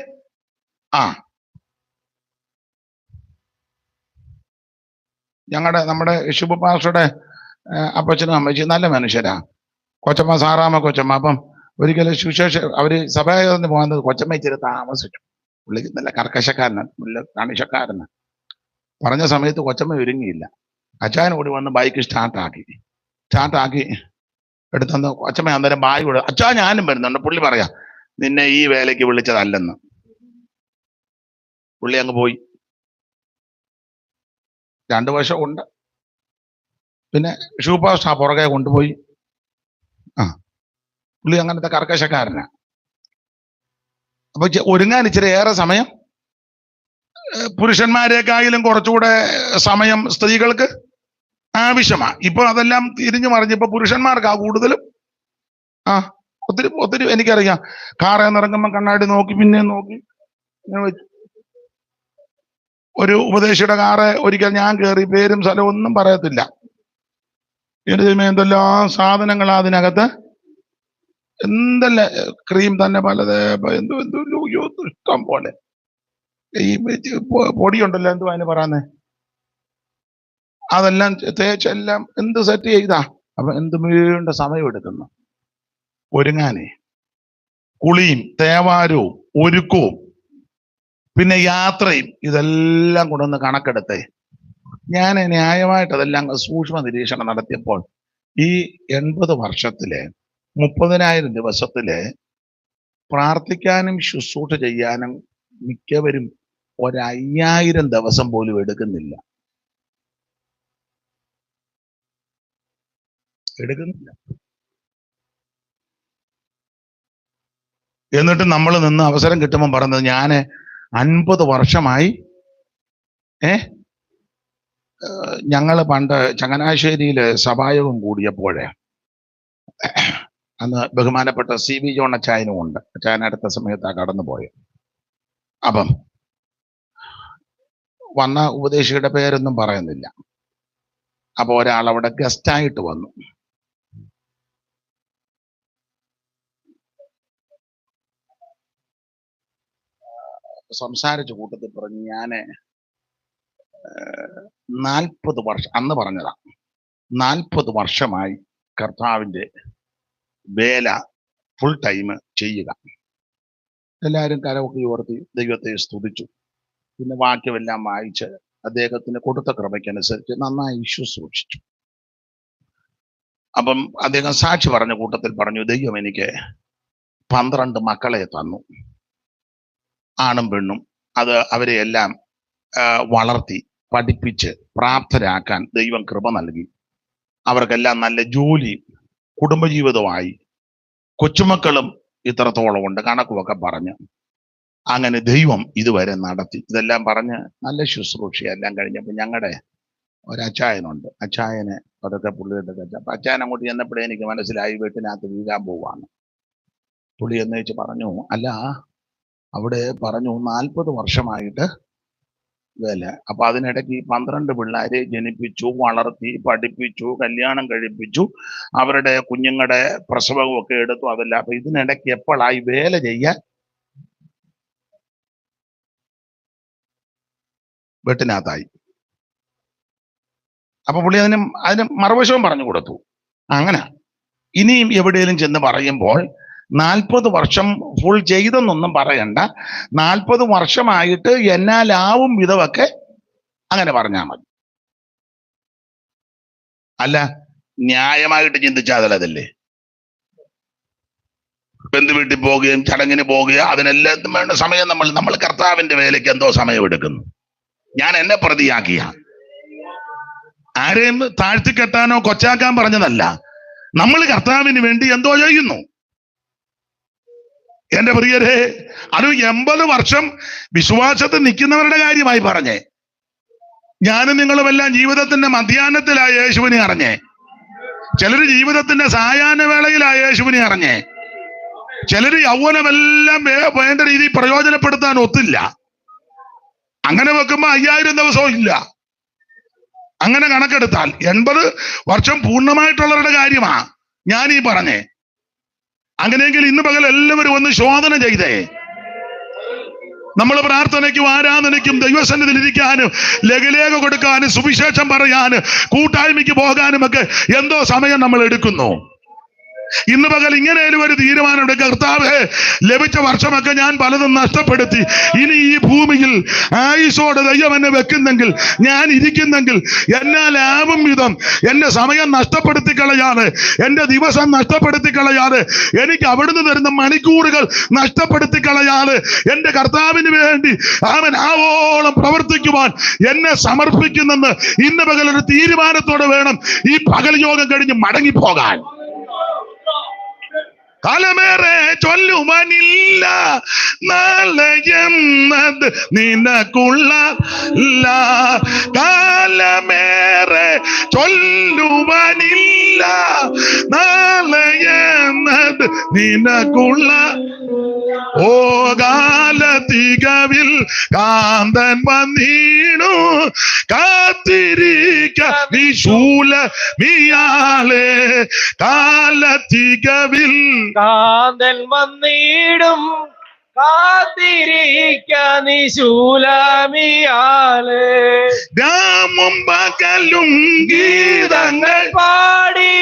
നമ്മുടെ ഷിബു പാസ്റ്ററുടെ അപ്പച്ചനും അമ്മച്ചി നല്ല മനുഷ്യരാ. കൊച്ചമ്മ സാറാമ്മ കൊച്ചമ്മ. അപ്പം ഒരിക്കലും സുശേഷ അവര് സഭായോഗത്തിന് പോകുന്നത് കൊച്ചമ്മ ഇച്ചിരി താമസിച്ചു. പുള്ളി നല്ല കർക്കശക്കാരന്, നല്ല കണിശക്കാരന്. പറഞ്ഞ സമയത്ത് കൊച്ചമ്മ ഒരുങ്ങിയില്ല. അച്ചായൻ കൂടി വന്ന് ബൈക്ക് സ്റ്റാർട്ടാക്കി എടുത്തന്ന് കൊച്ചമ്മ അന്നേരം ബാഗ് കൂടെ, അച്ഛാ ഞാനും വരുന്നുണ്ട്. പുള്ളി പറയാ, നിന്നെ ഈ വേലയ്ക്ക് വിളിച്ചതല്ലെന്ന്. പുള്ളി അങ്ങ് പോയി. 2 വർഷം ഉണ്ട്. പിന്നെ ഷൂപാസ്റ്റ് ആ പുറകെ കൊണ്ടുപോയി. പുള്ളി അങ്ങനത്തെ കർക്കശക്കാരനാ. അപ്പൊ ഒരുങ്ങാൻ ഇച്ചിരി ഏറെ സമയം പുരുഷന്മാരെക്കായാലും കുറച്ചുകൂടെ സമയം സ്ത്രീകൾക്ക് ആവശ്യമാണ്. ഇപ്പൊ അതെല്ലാം തിരിഞ്ഞു മറിഞ്ഞിപ്പോ പുരുഷന്മാർക്കാ കൂടുതലും. ഒത്തിരി എനിക്കറിയാം. കാറിൽ ഇറങ്ങുമ്പോ കണ്ണാടി നോക്കി പിന്നെ നോക്കി. ഒരു ഉപദേശിയുടെ കാറ് ഒരിക്കൽ ഞാൻ കയറി, പേരും സ്ഥലവും ഒന്നും പറയത്തില്ല. എന്തെല്ലാം സാധനങ്ങളാ അതിനകത്ത്, എന്തെല്ലാം ക്രീം തന്നെ പലത്, ഇഷ്ടം പോലെ. ഈ പൊടിയുണ്ടല്ലോ, എന്തുവാ അതിന് പറയുന്നേ, അതെല്ലാം തേച്ചെല്ലാം എന്ത് സെറ്റ് ചെയ്താ. അപ്പൊ എന്ത് വീണ്ട സമയം എടുക്കുന്നു ഒരുങ്ങാനേ. കുളിയും തേവാരവും ഒരുക്കവും പിന്നെ യാത്രയും ഇതെല്ലാം കൊണ്ടൊന്ന് കണക്കെടുത്തേ. ഞാൻ ന്യായമായിട്ട് അതെല്ലാം സൂക്ഷ്മ നിരീക്ഷണം നടത്തിയപ്പോൾ ഈ 80 വർഷത്തില് 30,000 ദിവസത്തില് പ്രാർത്ഥിക്കാനും ശുശ്രൂഷ ചെയ്യാനും മിക്കവരും 5,000 ദിവസം പോലും എടുക്കുന്നില്ല. എന്നിട്ട് നമ്മൾ നിന്ന് അവസരം കിട്ടുമ്പോൾ പറഞ്ഞത്, ഞാന് 50 വർഷമായി ഞങ്ങള് പണ്ട് ചങ്ങനാശ്ശേരിയില് സഭായോഗം കൂടിയപ്പോഴേ, അന്ന് ബഹുമാനപ്പെട്ട CB ജോൺ അച്ചായനും ഉണ്ട്. അച്ചായൻ അടുത്ത സമയത്താ കടന്നുപോയത്. അപ്പം വന്ന ഉപദേശിയുടെ പേരൊന്നും പറയുന്നില്ല. അപ്പൊ ഒരാൾ അവിടെ ഗസ്റ്റായിട്ട് വന്നു. സംസാരിച്ച കൂട്ടത്തിൽ പറഞ്ഞു, ഞാന് 40 വർഷം, അന്ന് പറഞ്ഞതാ, 40 വർഷമായി കർത്താവിന്റെ വേല ഫുൾ ടൈം ചെയ്യുക. എല്ലാവരും കരമൊക്കെ ഉയർത്തി ദൈവത്തെ സ്തുതിച്ചു. പിന്നെ വാക്യമെല്ലാം വായിച്ച് അദ്ദേഹത്തിന് കൊടുത്ത കൃപയ്ക്കനുസരിച്ച് നന്നായി ശുശ്രൂഷിച്ചു. അപ്പം അദ്ദേഹം സാക്ഷി പറഞ്ഞ കൂട്ടത്തിൽ പറഞ്ഞു, ദൈവം എനിക്ക് 12 മക്കളെ തന്നു, ആണും പെണ്ണും. അത് അവരെ എല്ലാം വളർത്തി പഠിപ്പിച്ച് പ്രാപ്തരാക്കാൻ ദൈവം കൃപ നൽകി. അവർക്കെല്ലാം നല്ല ജോലി, കുടുംബജീവിതമായി, കൊച്ചുമക്കളും ഇത്രത്തോളം ഉണ്ട്, കണക്കുമൊക്കെ പറഞ്ഞ് അങ്ങനെ ദൈവം ഇതുവരെ നടത്തി. ഇതെല്ലാം പറഞ്ഞ് നല്ല ശുശ്രൂഷയെല്ലാം കഴിഞ്ഞപ്പോൾ ഞങ്ങളുടെ ഒരച്ചായനുണ്ട്. അച്ചായന് അതൊക്കെ പുള്ളിയുടെ അപ്പൊ അച്ചായൻ അങ്ങോട്ട് ചെന്നപ്പോഴേ എനിക്ക് മനസ്സിലായി വീട്ടിനകത്ത് വീഴാൻ പോവാണ്. പുള്ളി എന്ന് വെച്ച് പറഞ്ഞു, അല്ല അവിടെ പറഞ്ഞു 40 വർഷമായിട്ട് വേല. അപ്പൊ അതിനിടയ്ക്ക് 12 പിള്ളേരെ ജനിപ്പിച്ചു, വളർത്തി, പഠിപ്പിച്ചു, കല്യാണം കഴിപ്പിച്ചു, അവരുടെ കുഞ്ഞുങ്ങളുടെ പ്രസവവും ഒക്കെ എടുത്തു. അതല്ല, അപ്പൊ ഇതിനിടയ്ക്ക് എപ്പോഴായി വേല ചെയ്യാൻ വീട്ടിനകത്തായി. അപ്പൊ പുള്ളി അതിന് മറുവശവും പറഞ്ഞു കൊടുത്തു. അങ്ങനെ ഇനിയും എവിടെയെങ്കിലും ചെന്ന് പറയുമ്പോൾ 40 വർഷം ഫുൾ ചെയ്തെന്നൊന്നും പറയണ്ട, 40 വർഷമായിട്ട് എന്നാലാവും വിധമൊക്കെ അങ്ങനെ പറഞ്ഞാൽ മതി. അല്ല, ന്യായമായിട്ട് ചിന്തിച്ചാൽ അതല്ലേ? ബന്ധു വീട്ടിൽ പോവുകയും ചടങ്ങിന് പോവുകയും അതിനെല്ലാം വേണ്ട സമയം നമ്മൾ കർത്താവിന്റെ വേലയ്ക്ക് എന്തോ സമയം എടുക്കുന്നു. ഞാൻ എന്നെ പ്രതിയാക്കിയ ആരെയും താഴ്ത്തിക്കെട്ടാനോ കൊച്ചാക്കാൻ പറഞ്ഞതല്ല. നമ്മൾ കർത്താവിന് വേണ്ടി എന്തോ ചെയ്യുന്നു. എന്റെ പ്രിയരെ, അത് 80 വർഷം വിശ്വാസത്തിൽ നിൽക്കുന്നവരുടെ കാര്യമായി പറഞ്ഞേ. ഞാനും നിങ്ങളുമെല്ലാം ജീവിതത്തിന്റെ മധ്യാഹ്നത്തിലായ യേശുവിനെ അറിഞ്ഞേ. ചിലര് ജീവിതത്തിന്റെ സായാഹ്ന വേളയിലായ യേശുവിനെ അറിഞ്ഞേ. ചിലര് യൗവനമെല്ലാം വേണ്ട രീതിയിൽ പ്രയോജനപ്പെടുത്താൻ ഒത്തില്ല. അങ്ങനെ വെക്കുമ്പോ 5000 ദിവസവും ഇല്ല. അങ്ങനെ കണക്കെടുത്താൽ 80 വർഷം പൂർണ്ണമായിട്ടുള്ളവരുടെ കാര്യമാ ഞാൻ ഈ പറഞ്ഞേ. അങ്ങനെയെങ്കിൽ ഇന്ന് പകൽ എല്ലാവരും ഒന്ന് ശോധന ചെയ്തേ. നമ്മൾ പ്രാർത്ഥനയ്ക്കും ആരാധനയ്ക്കും ദൈവസന്നിധിയിൽ ഇരിക്കാനും ലഘുലേഖ കൊടുക്കാനും സുവിശേഷം പറയാനും കൂട്ടായ്മയ്ക്ക് പോകാനും ഒക്കെ എന്തോ സമയം നമ്മൾ എടുക്കുന്നു. ഇന്ന് പകൽ ഇങ്ങനെ ഒരു തീരുമാനമുണ്ട്, കർത്താവേ, ലഭിച്ച വർഷമൊക്കെ ഞാൻ പലതും നഷ്ടപ്പെടുത്തി. ഇനി ഈ ഭൂമിയിൽ ആയുസോടെ ദൈവം എന്നെ വെക്കുന്നെങ്കിൽ, ഞാൻ ഇരിക്കുന്നെങ്കിൽ എന്നാലാവും വിധം എന്റെ സമയം നഷ്ടപ്പെടുത്തി കളയാതെ, എന്റെ ദിവസം നഷ്ടപ്പെടുത്തി കളയാതെ, എനിക്ക് അവിടുന്ന് തരുന്ന മണിക്കൂറുകൾ നഷ്ടപ്പെടുത്തി കളയാതെ എന്റെ കർത്താവിന് വേണ്ടി അവൻ ആവോളം പ്രവർത്തിക്കുവാൻ എന്നെ സമർപ്പിക്കുന്നെന്ന് ഇന്ന് പകൽ ഒരു തീരുമാനത്തോടെ വേണം ഈ പകൽ യോഗം കഴിഞ്ഞ് മടങ്ങിപ്പോകാൻ. കാലമേറെ ചൊല്ലുവാനില്ല നാളെയെന്നത് നിനക്കുള്ള, കാലമേറെ ചൊല്ലുവാനില്ല നാളെയെന്നത് നിനക്കുള്ള. ഓ കാലത്തികവിൽ കാന്തൻ വന്നീണു, കാത്തിരിക്ക നീശൂലമിയാളെ. കാലത്തികവിൽ കാന്തൻ വന്നിടും, കാത്തിരിക്ക നിശൂലമിയാളെ. രാമും പകലും ഗീതങ്ങൾ പാടി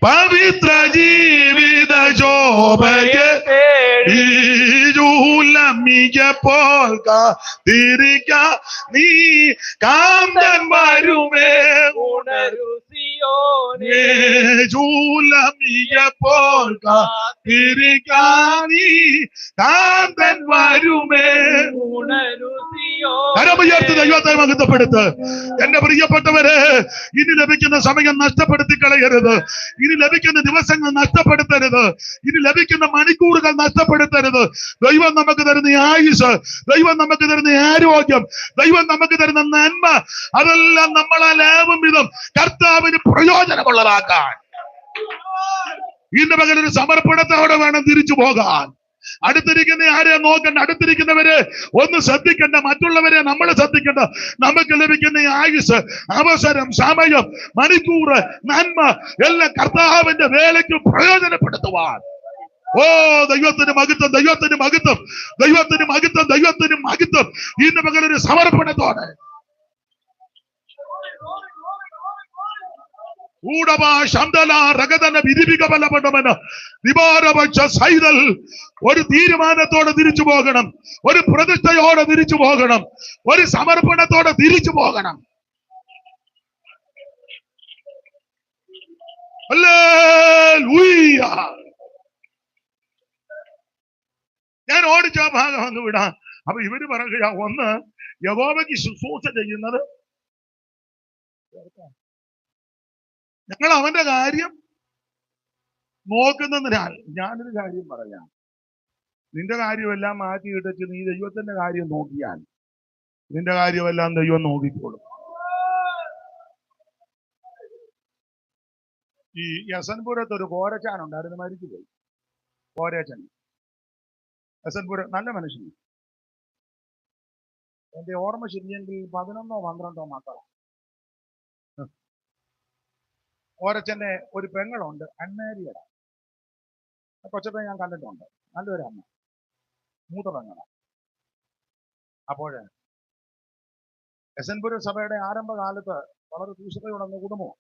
പവിത്ര ജീവിത ശോഭയെ തേടി, ശൂലമിയപ്പോൾ കാത്തിരിക്ക നീ കാന്തൻ വരുമേ. ഉണരു സിയോനേ, ശൂലമിയപ്പോൾ കാത്തിരിക്ക നീ കാന്തൻ വരുമേ. ഉണരു സിയോനേ. കരമുയർത്തി ദൈവത്തെ മഹത്വപ്പെടുത്ത്. എന്റെ പ്രിയപ്പെട്ടവരെ, ഇനി ലഭിക്കുന്ന സമയം നഷ്ടപ്പെടുത്തി കളയരുത്. ഇനി ലഭിക്കുന്ന ദിവസങ്ങൾ നഷ്ടപ്പെടുത്തരുത്. ഇനി ലഭിക്കുന്ന മണിക്കൂറുകൾ നഷ്ടപ്പെടുത്തരുത്. ദൈവം നമുക്ക് തരുന്ന ആയുസ്, ദൈവം നമുക്ക് തരുന്ന ആരോഗ്യം, ദൈവം നമുക്ക് തരുന്ന നന്മ, അതെല്ലാം നമ്മളാലാവും വിധം കർത്താവിന് പ്രയോജനമുള്ളതാക്കാൻ ഇന്ന് പകൽ ഒരു സമർപ്പണത്തോടെ വേണം തിരിച്ചു പോകാൻ. അടുത്തിരിക്കുന്ന ആരെ നോക്കണ്ട, അടുത്തിരിക്കുന്നവരെ ഒന്ന് ശ്രദ്ധിക്കണ്ട, മറ്റുള്ളവരെ നമ്മൾ ശ്രദ്ധിക്കണ്ട. നമുക്ക് ലഭിക്കുന്ന ഈ ആയുസ്, അവസരം, സമയം, മണിക്കൂർ, നന്മ എല്ലാം കർത്താവിന്റെ വേലയ്ക്ക് പ്രയോജനപ്പെടുത്തുവാൻ. ഓ ദൈവത്തിന് മഹത്വം, ദൈവത്തിന് മഹത്വം, ദൈവത്തിന് മഹത്വം, ദൈവത്തിന് മഹത്വം. ഇന്ന് പകലൊരു സമർപ്പണത്തോടെ ഒരു തീരുമാനത്തോടെ തിരിച്ചു പോകണം, ഒരു പ്രതിഷ്ഠയോടെ തിരിച്ചു പോകണം, ഒരു സമർപ്പണത്തോടെ തിരിച്ചു പോകണം. ഹല്ലേലൂയ. ഞാൻ ഓടിച്ച ഭാഗം ഒന്ന് വിടാം. അപ്പൊ ഇവര് പറയുക, ഒന്ന് യഹോവയ്ക്ക് ശുശ്രൂഷ ചെയ്യുന്നത്, ഞങ്ങൾ അവന്റെ കാര്യം നോക്കുന്നതിനാൽ. ഞാനൊരു കാര്യം പറയാം, നിന്റെ കാര്യമെല്ലാം മാറ്റിയിട്ടച്ച് നീ ദൈവത്തിന്റെ കാര്യം നോക്കിയാൽ നിന്റെ കാര്യമെല്ലാം ദൈവം നോക്കിക്കോളും. ഈ യസൻപുരത്ത് ഒരു കോരച്ചാൻ ഉണ്ടായിരുന്നു, മരിച്ചുപോയി. കോരച്ചൻ യസൻപുരം നല്ല മനുഷ്യൻ. എന്റെ ഓർമ്മ ശരിയെങ്കിൽ 11 or 12 മക്കളാണ്. കോരച്ചന്റെ ഒരു പെങ്ങളുണ്ട്, അൺമാരീഡ്. കൊച്ചപ്പൻ ഞാൻ കണ്ടിട്ടുണ്ട്, നല്ലൊരു അമ്മ, മൂത്ത പെങ്ങളാണ്. അപ്പോഴ് യസൻപുര സഭയുടെ ആരംഭകാലത്ത് വളരെ ദൂഷതയുടന്ന കുടുംബമാണ്.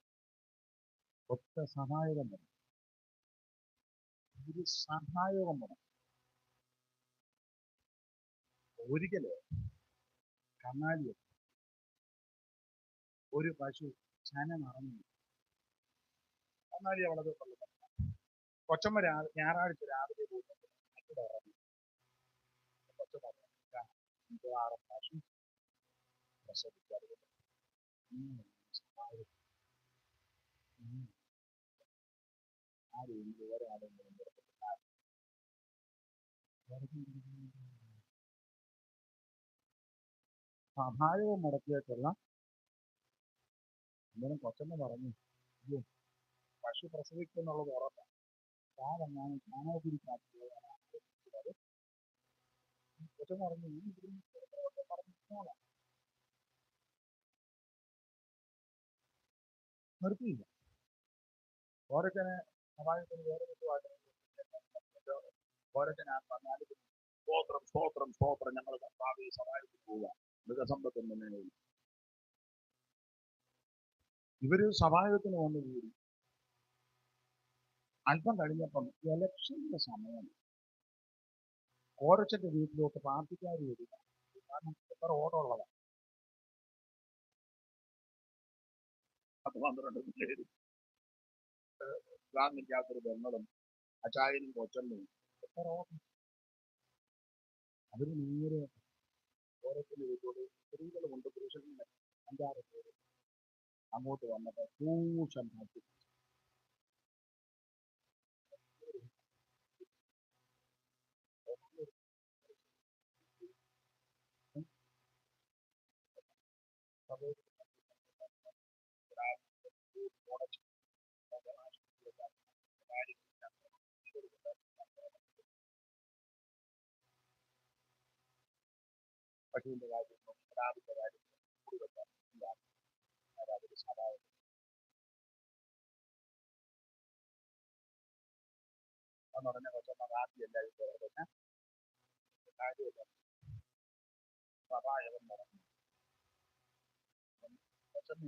ഒറ്റ സഹായകം വേണം, ഒരു സഹായകം വേണം. ഒരിക്കല് കന്നാലി ഒരു പശു ചന നിറഞ്ഞു. കന്നാലി വളരെ കൊച്ചമ്മ ഞായറാഴ്ച രാവിലെ പോയി പശു പ്രസവിച്ചത്. സഹായവും മുടക്കിയിട്ടുള്ള അന്നേരം കൊച്ചമ്മ പറഞ്ഞു, അയ്യോ പശു പ്രസവിക്കുന്നുള്ളത് ഉറപ്പാണ്, ഞാൻ ചാണകത്തിരി കാട്ടുന്നത്. കൊച്ചമ്മ പറഞ്ഞു, ഈ പറഞ്ഞോളാം. നിർത്തിയില്ല. ഓരച്ചനെ സമാജത്തിന് വേറെ വിട്ടുമായിട്ട് ഓരച്ചനാ പറഞ്ഞാൽ സ്തോത്രം സ്തോത്രം സ്തോത്രം, ഞങ്ങൾ കർത്താവെ സഹായത്തിൽ പോവുക, മൃഗസമ്പത്തൊന്നും തന്നെ. ഇവര് സഭായത്തിന് വന്നുകൂടി. അല്പം കഴിഞ്ഞപ്പം ഇലക്ഷന്റെ സമയം ഓരച്ചന്റെ വീട്ടിലോട്ട് പാർട്ടിക്കാർ വരിക. കാരണം എത്ര ഓട്ടം ഉള്ളതാണ്. 12 പേര് ഗാന്ധിക്കാത്തൊരു ബന്ധങ്ങളും അച്ചായനും കൊച്ചമ്മയും എത്ര ഓട്ടം. അവര് നേരെ ഓരോരുത്തരുടെ വീട്ടിലോട്ട് സ്ത്രീകളുമുണ്ട്, പുരുഷന്മാർ 5-6 പേര് അങ്ങോട്ട് വന്നിട്ട് ട്യൂഷൻ മാറ്റി. പശുവിന്റെ കാര്യം, കിടാവിന്റെ കാര്യം സഹായം. എന്ന് പറഞ്ഞ കൊച്ചമ്മ ആദ്യം എല്ലാവരും കാര്യമില്ല, സഹായം പറഞ്ഞു. കൊച്ചമ്മ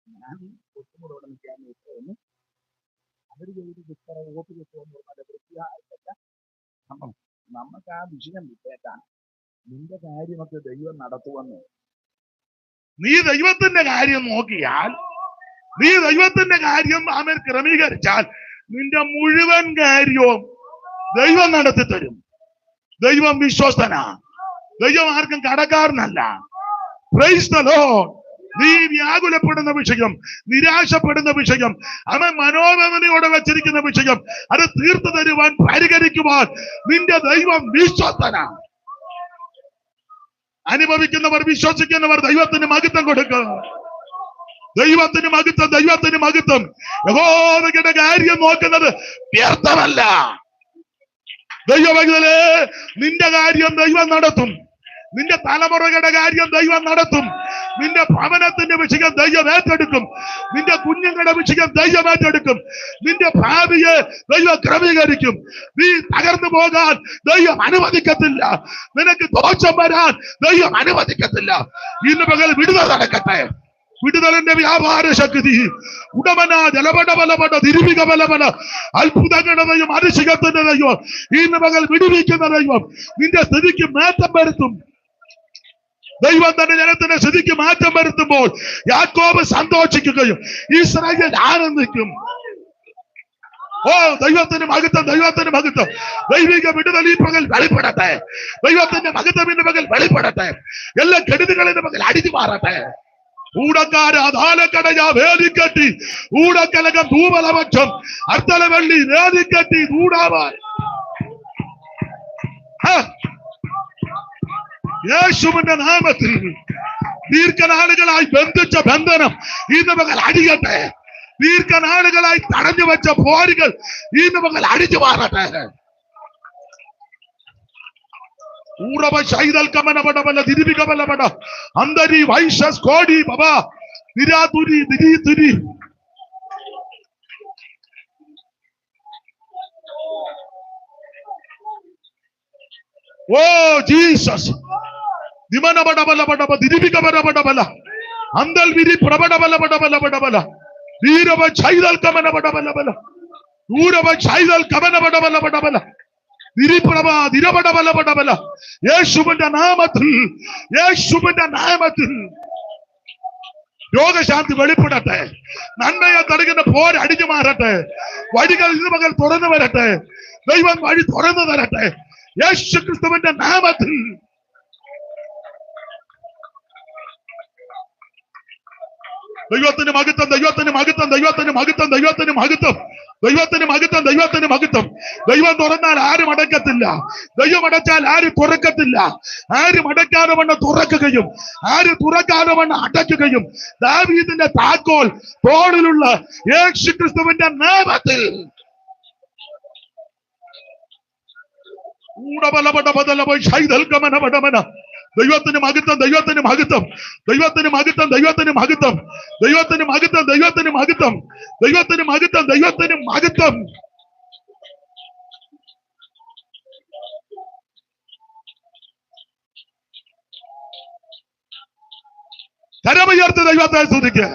ഞാൻ കൊച്ചുകൂടെ ഇവിടെ നിൽക്കാൻ ഇഷ്ടമെന്ന് അവര് ചെയ്ത് ഇത്ര വോട്ട് കിട്ടുമെന്ന് പറഞ്ഞാൽ വൃത്തിയായിട്ടല്ല. നമുക്ക് ആ വിഷയം വിട്ടേക്കാൻ, നിന്റെ കാര്യമൊക്കെ ദൈവം നടത്തുമെന്ന്. നീ ദൈവത്തിന്റെ കാര്യം നോക്കിയാൽ, നീ ദൈവത്തിന്റെ കാര്യം അവൻ ക്രമീകരിച്ചാൽ നിന്റെ മുഴുവൻ കാര്യവും ദൈവം നടത്തി തരും. ദൈവം വിശ്വസ്തനാ, ദൈവം ആർക്കും കടക്കാരനല്ല. Price the Lord. നീ വ്യാകുലപ്പെടുന്ന വിഷയം, നിരാശപ്പെടുന്ന വിഷയം, അവൻ മനോവേദനയോടെ വെച്ചിരിക്കുന്ന വിഷയം, അത് തീർത്തു തരുവാൻ, പരിഹരിക്കുവാൻ നിന്റെ ദൈവം വിശ്വസ്തനാണ്. അനുഭവിക്കുന്നവർ, വിശ്വസിക്കുന്നവർ ദൈവത്തിന് മഹത്വം കൊടുക്കുക. ദൈവത്തിന് മഹത്വം, ദൈവത്തിന് മഹത്വം. യഹോവയുടെ കാര്യം നോക്കുന്നത് വ്യർത്ഥമല്ല. ദൈവമേ, നിന്റെ കാര്യം ദൈവം നടത്തും. നിന്റെ തലമുറകളുടെ കാര്യം ദൈവം നടത്തും. നിന്റെ ഭവനത്തിന്റെ വിഷയം ദൈവം ഏറ്റെടുക്കും. നിന്റെ കുഞ്ഞുങ്ങളുടെ വിഷയം ദൈവം ഏറ്റെടുക്കും. നിന്റെ ഭാവിയെ ദൈവം ക്രമീകരിക്കും. നീ തകർന്നു പോകാൻ ദൈവം അനുവദിക്കത്തില്ല. നിനക്ക് ദോഷം വരാൻ ദൈവം അനുവദിക്കത്തില്ല. ഇന്ന് പകൽ വിടുതൽ നടക്കട്ടെ. വിടുതലിന്റെ വ്യാപാര ശക്തി ഉടമന ജലപടബലപട തിരുവിക ബലപട അത്ഭുതങ്ങളുടെ ദൈവം, അതിശയത്തിന്റെ ദൈവം, ഇന്ന് പകൽ വിടുവിക്കുന്ന ദൈവം നിന്റെ സ്ഥിതിക്ക് മാറ്റം വരുത്തും. ദൈവം തന്റെ ജനത്തിന്റെ സ്ഥിതിക്ക് മാറ്റം വരുത്തുമ്പോൾ യാക്കോബ് സന്തോഷിക്കുകയും ഇസ്രായേൽ ആനന്ദിക്കും. ഓ, ദൈവത്തിന് മഹത്വം, ദൈവത്തിന് മഹത്വം. ദൈവിക വിടുതൽ ഈ പകൽ വെളിപ്പെടട്ടെ. ദൈവത്തിന്റെ മഹത്വത്തിന്റെ പകൽ വെളിപ്പെടട്ടെ. എല്ലാ കെടുതികളിന്റെ പകൽ അടിച്ചു മാറട്ടെ. ൂടക്കാരാധാലക്കടയാ വേദിക്കട്ടി ഊടക്കലകം തൂവലപക്ഷം അർത്തലവള്ളി വേദിക്കട്ടി ൂടാവാൻ യേശുവിന്റെ നാമത്തിൽ ദീർഘനാളുകളായി ബന്ധിച്ച ബന്ധനം ഇന്ന് പകൽ അടിയട്ടെ. ദീർഘനാളുകളായി തടഞ്ഞു വെച്ച പോരുകൾ ഇന്ന് പകൽ അടിച്ചു മാറട്ടെ. ഊറവ ശൈതൽ കമനപടമല്ല തിരുവികമലപട അന്തരി വൈശസ് കോടി ബബ നിരാതുരി നിരീതുരി. ഓ ജീസസ്, നിമനപടബലപടബ തിരുവികമനപടബല അന്തൽ വിരി പ്രബടബലപടബലപടബല വീരവ ശൈതൽ കമനപടബലബല ഊരവ ശൈതൽ കമനപടബലപടബല തിരുപ്രഭ തിരപടബലപടബല. യേശുവിന്റെ നാമത്തിൽ, യേശുവിന്റെ നാമത്തിൽ രോഗശാന്തി വെളിപ്പെടട്ടെ. നന്മയെ തടയുന്ന പോരടിഞ്ഞു മാറട്ടെ. വഴികൾ ഇന്ന് പകൽ തുറന്നു വരട്ടെ. ദൈവം വഴി തുറന്നു തരട്ടെ. യേശു ക്രിസ്തുവിന്റെ നാമത്തിൽ. ദൈവത്തിന് മഹത്വം, ദൈവത്തിന് മഹത്വം, ദൈവത്തിന് മഹത്വം, ദൈവത്തിന് മഹത്വം, ദൈവത്തിന് മഹത്വം, ദൈവത്തിന് മഹത്വം. ദൈവം തുറന്നാൽ ആരും അടക്കത്തില്ല. ദൈവം അടച്ചാൽ ആരും തുറക്കത്തില്ല. ആരും അടയ്ക്കാതെ വണ്ണം തുറക്കുകയും ആരും തുറക്കാതെ വണ്ണം അടയ്ക്കുകയും ദാവീദിന്റെ താക്കോൽ തോളിലുള്ള യേശു ക്രിസ്തുവിന്റെ നാമത്തിൽ. ദൈവത്തിന് മഹത്വം, ദൈവത്തിന് മഹത്വം, ദൈവത്തിന് മഹത്വം, ദൈവത്തിന് മഹത്വം, ദൈവത്തിന് മഹത്വം, ദൈവത്തിന് മഹത്വം, ദൈവത്തിന് മഹത്വം, ദൈവത്തിന് മഹത്വം. കരമുയർത്ത് ദൈവത്തെ സ്തുതിക്കുക.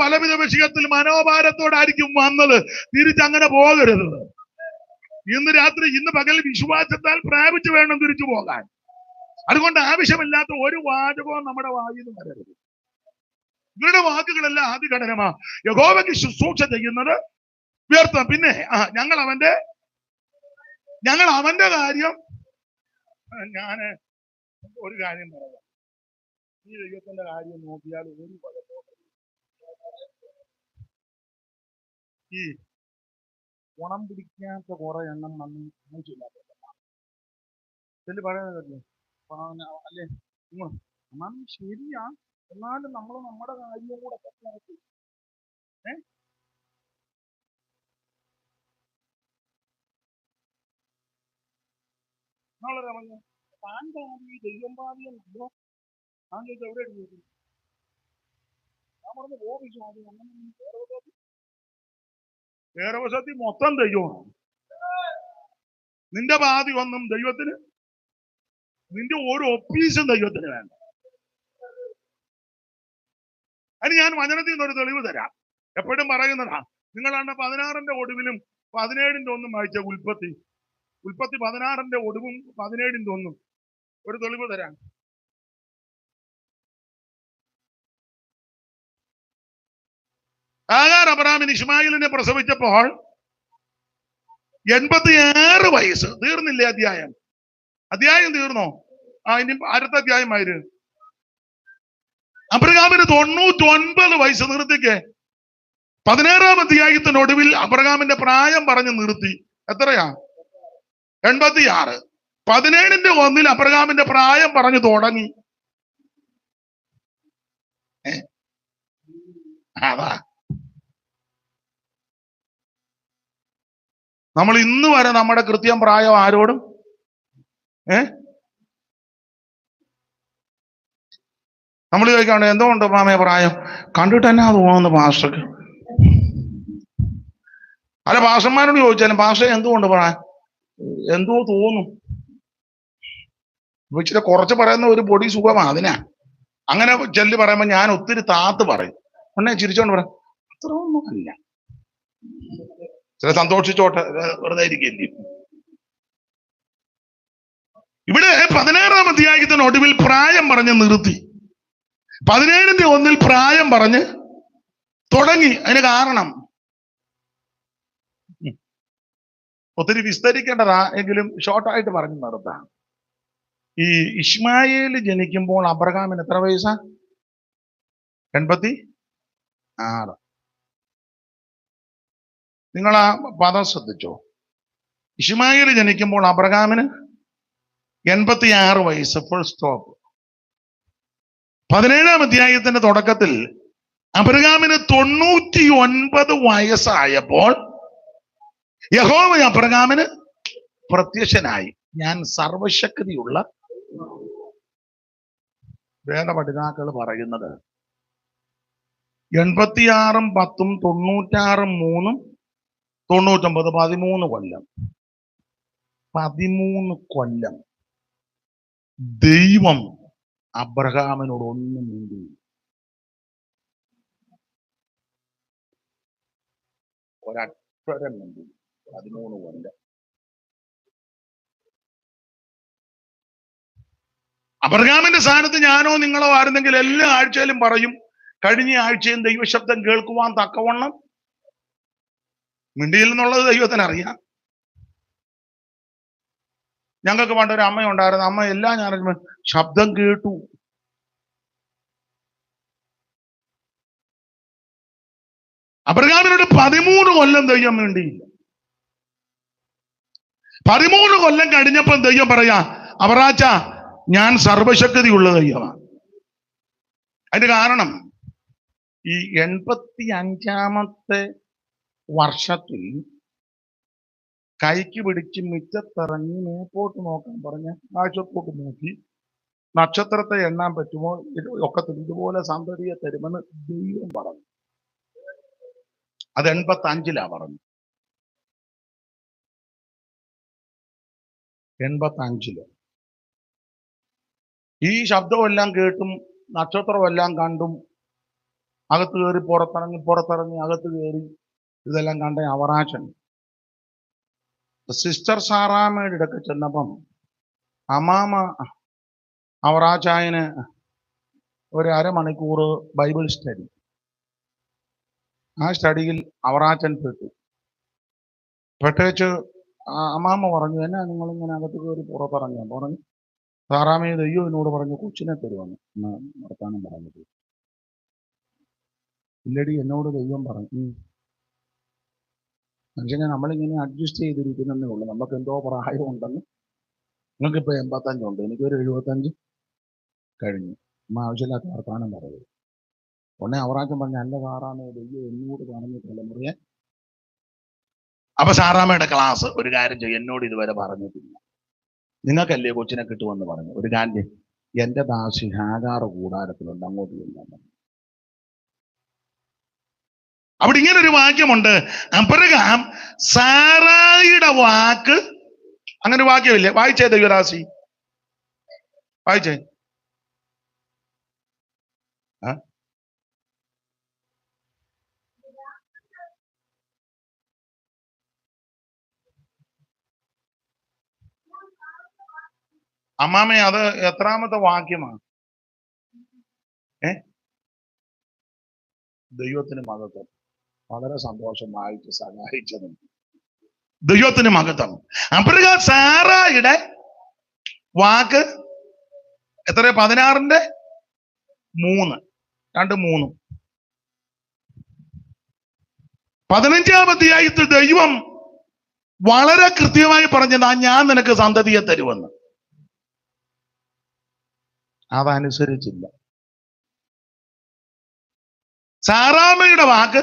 പലവിധ വിഷയത്തിൽ മനോഭാരത്തോടായിരിക്കും വന്നത്. തിരിച്ചങ്ങനെ പോകരുത്. ഇന്ന് രാത്രി, ഇന്ന് പകൽ വിശ്വാസത്താൽ പ്രാപിച്ചു വേണം തിരിച്ചു പോകാൻ. അതുകൊണ്ട് ആവശ്യമില്ലാത്ത ഒരു വാചകവും നമ്മുടെ വായിൽ നിന്ന് വരരുത്. ഇവരുടെ വാക്കുകളെല്ലാം ആദിഘടനമാ. യഹോവയ്ക്ക് ശുശ്രൂഷ ചെയ്യുന്നത് വ്യർത്ഥം. പിന്നെ ഞങ്ങൾ അവന്റെ കാര്യം. ഞാന് ഒരു കാര്യം പറയാം. ഈ ദൈവത്തിന്റെ കാര്യം നോക്കിയാൽ ഒരു ഈ ഗുണം പിടിക്കാത്ത കുറെ എണ്ണം വന്ന് പറയുന്നതല്ലേ അല്ലേ? എന്നാലും ശരിയാ. എന്നാലും നമ്മൾ നമ്മുടെ കാര്യം കൂടെ മനസ്സിലാക്കി താൻ ഭാവി ദൈവം ഭാവിയെന്നല്ലോ. താങ്കൾ എവിടെ എടുത്തു? ഞാൻ പറഞ്ഞു ഓഫീസ് വേറെ മൊത്തം ദൈവമാണ്. നിന്റെ പാതി ഒന്നും ദൈവത്തിന്, നിന്റെ ഓരോ ഒപ്പീസും ദൈവത്തിന് വേണ്ട. അതിന് ഞാൻ വചനത്തിൽ നിന്നൊരു തെളിവ് തരാം. എപ്പോഴും പറയുന്നതാ. നിങ്ങളാണ് 16ന്റെ ഒടുവിലും 17ന്റെ ഒന്നും വായിച്ച ഉൽപ്പത്തി 16ന്റെ ഒടുവും 17ന്റെ ഒന്നും ഒരു തെളിവ് തരാം. ആഗാർ അബ്രാമിന് ഇശ്മായിലിനെ പ്രസവിച്ചപ്പോൾ 86 വയസ്സ്. തീർന്നില്ലേ അധ്യായം? അധ്യായം തീർന്നോ? ഇനി അടുത്ത അധ്യായമായിരുന്നു. അബ്രഹാമിന് 99 വയസ്സ്. നിർത്തിക്കേ. 16ാം അധ്യായത്തിനൊടുവിൽ അബ്രഹാമിന്റെ പ്രായം പറഞ്ഞ് നിർത്തി. എത്രയാ? 86. 17ന്റെ 1 അബ്രഹാമിന്റെ പ്രായം പറഞ്ഞു തുടങ്ങി. അതാ നമ്മൾ ഇന്ന് വരെ നമ്മുടെ കൃത്യം പ്രായം ആരോടും നമ്മൾ ചോദിക്കാണ്ട് എന്തുകൊണ്ട് മാമയെ പ്രായം കണ്ടിട്ട് തന്നെ തോന്നുന്നു പാസ്റ്റർക്ക്. അല്ല, പാസ്റ്റർമാരോട് ചോദിച്ചാലും പാസ്റ്റർ എന്തുകൊണ്ട് പറയാൻ എന്തോ തോന്നും. ഇച്ചിരി കുറച്ച് പറയുന്ന ഒരു പൊടി സുഖമാണ് അതിനാ. അങ്ങനെ ചെല്ലി പറയുമ്പോ ഞാൻ ഒത്തിരി താത്ത് പറയും. ഉടനെ ചിരിച്ചോണ്ട് പറയാം അത്ര ഒന്നും അല്ല, ചില സന്തോഷിച്ചോട്ടെ, വെറുതെ ഇരിക്കില്ലേ. ഇവിടെ 16-ാം അധ്യായത്തിന് ഒടുവിൽ പ്രായം പറഞ്ഞ് നിർത്തി. 17-1 പ്രായം പറഞ്ഞ് തുടങ്ങി. അതിന് കാരണം ഒത്തിരി വിസ്തരിക്കേണ്ടതാ, എങ്കിലും ഷോർട്ടായിട്ട് പറഞ്ഞു നിർത്താം. ഈ ഇശ്മായേൽ ജനിക്കുമ്പോൾ അബ്രഹാമിന് എത്ര വയസ്സാ? 86. നിങ്ങൾ ആ പദം ശ്രദ്ധിച്ചോ? ഇശ്മായേൽ ജനിക്കുമ്പോൾ അബ്രഹാമിന് 86 വയസ്സ്, ഫുൾ സ്റ്റോപ്പ്. 17-ാം അധ്യായത്തിന്റെ തുടക്കത്തിൽ അബ്രഹാമിന് 99 വയസ്സായപ്പോൾ യഹോവ അബ്രഹാമിന് പ്രത്യക്ഷനായി. ഞാൻ സർവശക്തിയുള്ള വേദപഠിതാക്കൾ പറയുന്നത് 86-ഉം 10-ഉം 96-ഉം 3-ഉം 99 13 കൊല്ലം. 13 കൊല്ലം ദൈവം അബ്രഹാമിനോട് ഒന്നും മിണ്ടി. ഒരക്ഷരം മിണ്ടി. 13 കൊല്ലം. അബ്രഹാമിന്റെ സ്ഥാനത്ത് ഞാനോ നിങ്ങളോ ആയിരുന്നെങ്കിൽ എല്ലാ ആഴ്ചയിലും പറയും, കഴിഞ്ഞ ആഴ്ചയും ദൈവശബ്ദം കേൾക്കുവാൻ തക്കവണ്ണം മിണ്ടിയില്ലെന്നുള്ളത് ദൈവത്തിന് അറിയാം. ഞങ്ങൾക്ക് പണ്ടൊരു അമ്മയുണ്ടായിരുന്നു. അമ്മ എല്ലാ ഞായറാഴ്ച ശബ്ദം കേട്ടു. അബ്രഹാമിനോട് 13 കൊല്ലം ദൈവം മിണ്ടിയില്ല. 13 കൊല്ലം കഴിഞ്ഞപ്പോൾ ദൈവം പറയാ, അബ്രാച്ച ഞാൻ സർവശക്തിയുള്ള ദൈവമാണ്. അതിന്റെ കാരണം ഈ 85-ാമത്തെ വർഷത്തിൽ കൈക്ക് പിടിച്ച് മിറ്റത്തിറങ്ങി മേപ്പോട്ട് നോക്കാൻ പറഞ്ഞ ആഴ്ചപ്പോട്ട് നോക്കി നക്ഷത്രത്തെ എണ്ണാൻ പറ്റുമോ ഒക്കത്തിൽ ഇതുപോലെ സന്തതിയെ തരുമെന്ന് ദൈവം പറഞ്ഞു. അത് 85-ലാ പറഞ്ഞു. 85-ല് ഈ ശബ്ദമെല്ലാം കേട്ടും നക്ഷത്രമെല്ലാം കണ്ടും അകത്ത് കയറി പുറത്തിറങ്ങി അകത്ത് കയറി ഇതെല്ലാം കണ്ട അവറാച്ചൻ സിസ്റ്റർ സാറാമ്മയുടെ ഇടയ്ക്ക് ചെന്നപ്പം അമ്മാമ അവറാച്ചായന് ഒരു അരമണിക്കൂർ ബൈബിൾ സ്റ്റഡി. ആ സ്റ്റഡിയിൽ അവറാച്ചൻ പെട്ടേച്ച് അമ്മാമ പറഞ്ഞു, എന്നാ നിങ്ങളിങ്ങനെ അകത്ത് കയറി പുറത്തിറങ്ങിയാ? പറഞ്ഞു, സാറാമ്മയെ ദൈവം എന്നോട് പറഞ്ഞു കൊച്ചിനെ തരുവാണ് എന്ന് വർത്താനം പറഞ്ഞത്. ഇല്ലടി, എന്നോട് ദൈവം പറഞ്ഞു. മനുഷ്യനെ നമ്മളിങ്ങനെ അഡ്ജസ്റ്റ് ചെയ്തിരിക്കുന്നതേ ഉള്ളൂ. നമുക്ക് എന്തോ പ്രായമുണ്ടെന്ന്. നിങ്ങൾക്കിപ്പോ 85 ഉണ്ട്, എനിക്കൊരു 75 കഴിഞ്ഞു. അമ്മ ആവശ്യമില്ലാത്ത വർത്താനം പറയുന്നത്. ഉടനെ അവറാച്ചൻ പറഞ്ഞ, അല്ല സാറാമ്മയെ ദൈവം എന്നോട് പറഞ്ഞു തലമുറയെ. അപ്പൊ സാറാമ്മയുടെ ക്ലാസ്, ഒരു കാര്യം ചെയ്യും, എന്നോട് ഇതുവരെ പറഞ്ഞിട്ടില്ല, നിങ്ങൾക്കല്ലേ കൊച്ചിനെ കിട്ടുമെന്ന് പറഞ്ഞു. ഒരു കാര്യം, എന്റെ ദാസി ഹാഗാർ കൂടാരത്തിലുണ്ട്, അങ്ങോട്ട് ചെല്ലാൻ. അവിടെ ഇങ്ങനെ ഒരു വാക്യമുണ്ട്, അബ്രഹാം സാറായിയുടെ വാക്ക്. അങ്ങനെ ഒരു വാക്യമില്ലേ? വായിച്ചേ ദൈവദാസി, വായിച്ചേ. അമ്മാമേ, അത് എത്രാമത്തെ വാക്യമാണ്? ദൈവത്തിന് മഹത്വം. വളരെ സന്തോഷം, വായിച്ച് സഹായിച്ചതും. ദൈവത്തിന് മഹത്വം. അബ്രഹാം സാറായുടെ വാക്ക് എത്ര? 16-ന്റെ 3, 2 3. 15-ാം അധ്യായത്തിൽ ദൈവം വളരെ കൃത്യമായി പറഞ്ഞതാ, ഞാൻ നിനക്ക് സന്തതിയെ തരുമെന്ന്. അതനുസരിച്ചില്ല. സാറാമ്മയുടെ വാക്ക്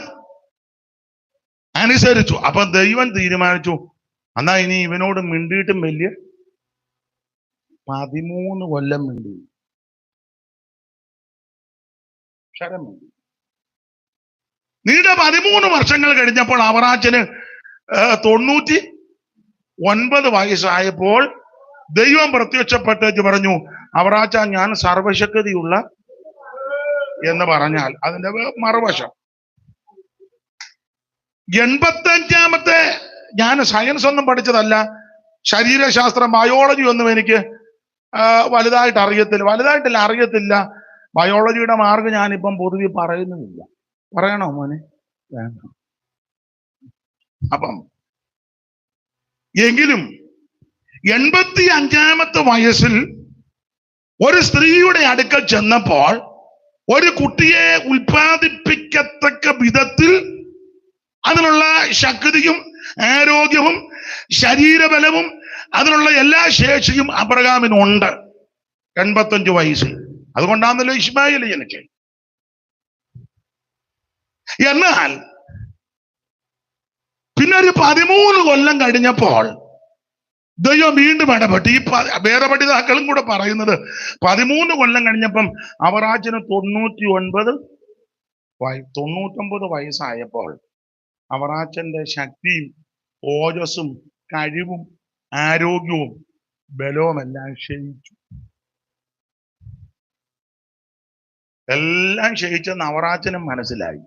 അനുസരിച്ചു. അപ്പൊ ദൈവം തീരുമാനിച്ചു, എന്നാ ഇനി ഇവനോട് മിണ്ടിയിട്ടും വലിയ 13 കൊല്ലം മിണ്ടി. നീണ്ട 13 വർഷങ്ങൾ കഴിഞ്ഞപ്പോൾ അവറാച്ചന് 99 വയസ്സായപ്പോൾ ദൈവം പ്രത്യക്ഷപ്പെട്ടേക്ക് പറഞ്ഞു, അവറാച്ച ഞാൻ സർവശക്തിയുള്ള എന്ന് പറഞ്ഞാൽ അതിന്റെ മറുവശം 85-ാമത്തെ, ഞാൻ സയൻസ് ഒന്നും പഠിച്ചതല്ല, ശരീരശാസ്ത്രം ബയോളജി ഒന്നും എനിക്ക് വലുതായിട്ടില്ല അറിയത്തില്ല. ബയോളജിയുടെ മാർക്ക് ഞാനിപ്പം പൊതുവെ പറയുന്നുമില്ല. പറയണോ മോനെ? വേണ്ട. അപ്പം എങ്കിലും 85-ാമത്തെ വയസ്സിൽ ഒരു സ്ത്രീയുടെ അടുക്കൽ ചെന്നപ്പോൾ ഒരു കുട്ടിയെ ഉൽപ്പാദിപ്പിക്കത്തക്ക വിധത്തിൽ അതിനുള്ള ശക്തിയും ആരോഗ്യവും ശരീരബലവും അതിനുള്ള എല്ലാ ശേഷിയും അബ്രഹാമിനുണ്ട് 85 വയസ്സിൽ. അതുകൊണ്ടാണല്ലോ ഇസ്മായിൽ ജനിച്ചത്. എന്നാൽ പിന്നെ ഒരു 13 കൊല്ലം കഴിഞ്ഞപ്പോൾ ദൈവം വീണ്ടും ഇടപെട്ട്. ഈ വേറെ പഠിതാക്കളും കൂടെ പറയുന്നത് 13 കൊല്ലം കഴിഞ്ഞപ്പം അവറാച്ചന് 99 വയസ്സായപ്പോൾ അവറാച്ചന്റെ ശക്തിയും ഓജസ്സും കഴിവും ആരോഗ്യവും ബലവും എല്ലാം ക്ഷയിച്ചു. എല്ലാം ക്ഷയിച്ചെന്ന് അവറാച്ചനും മനസ്സിലായി.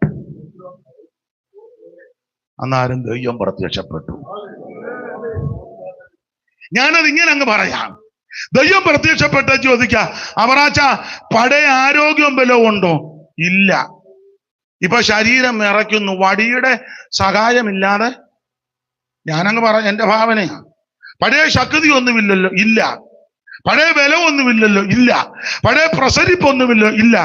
അന്നാരും ദൈവം പ്രത്യക്ഷപ്പെട്ടു. ഞാനത് ഇങ്ങനെ അങ്ങ് പറയാം. ദൈവം പ്രത്യക്ഷപ്പെട്ട ചോദിക്ക, അവറാച്ച പഴയ ആരോഗ്യം ബലവും ഉണ്ടോ? ഇല്ല. ഇപ്പൊ ശരീരം ഇറക്കുന്നു. വടിയുടെ സഹായമില്ലാതെ ഞാനങ്ങ് പറയാം, എന്റെ ഭാവനയാ. പഴയ ശക്തി ഒന്നുമില്ലല്ലോ? ഇല്ല. പഴയ ബലമൊന്നുമില്ലല്ലോ? ഇല്ല. പഴയ പ്രസരിപ്പൊന്നുമില്ലോ? ഇല്ല.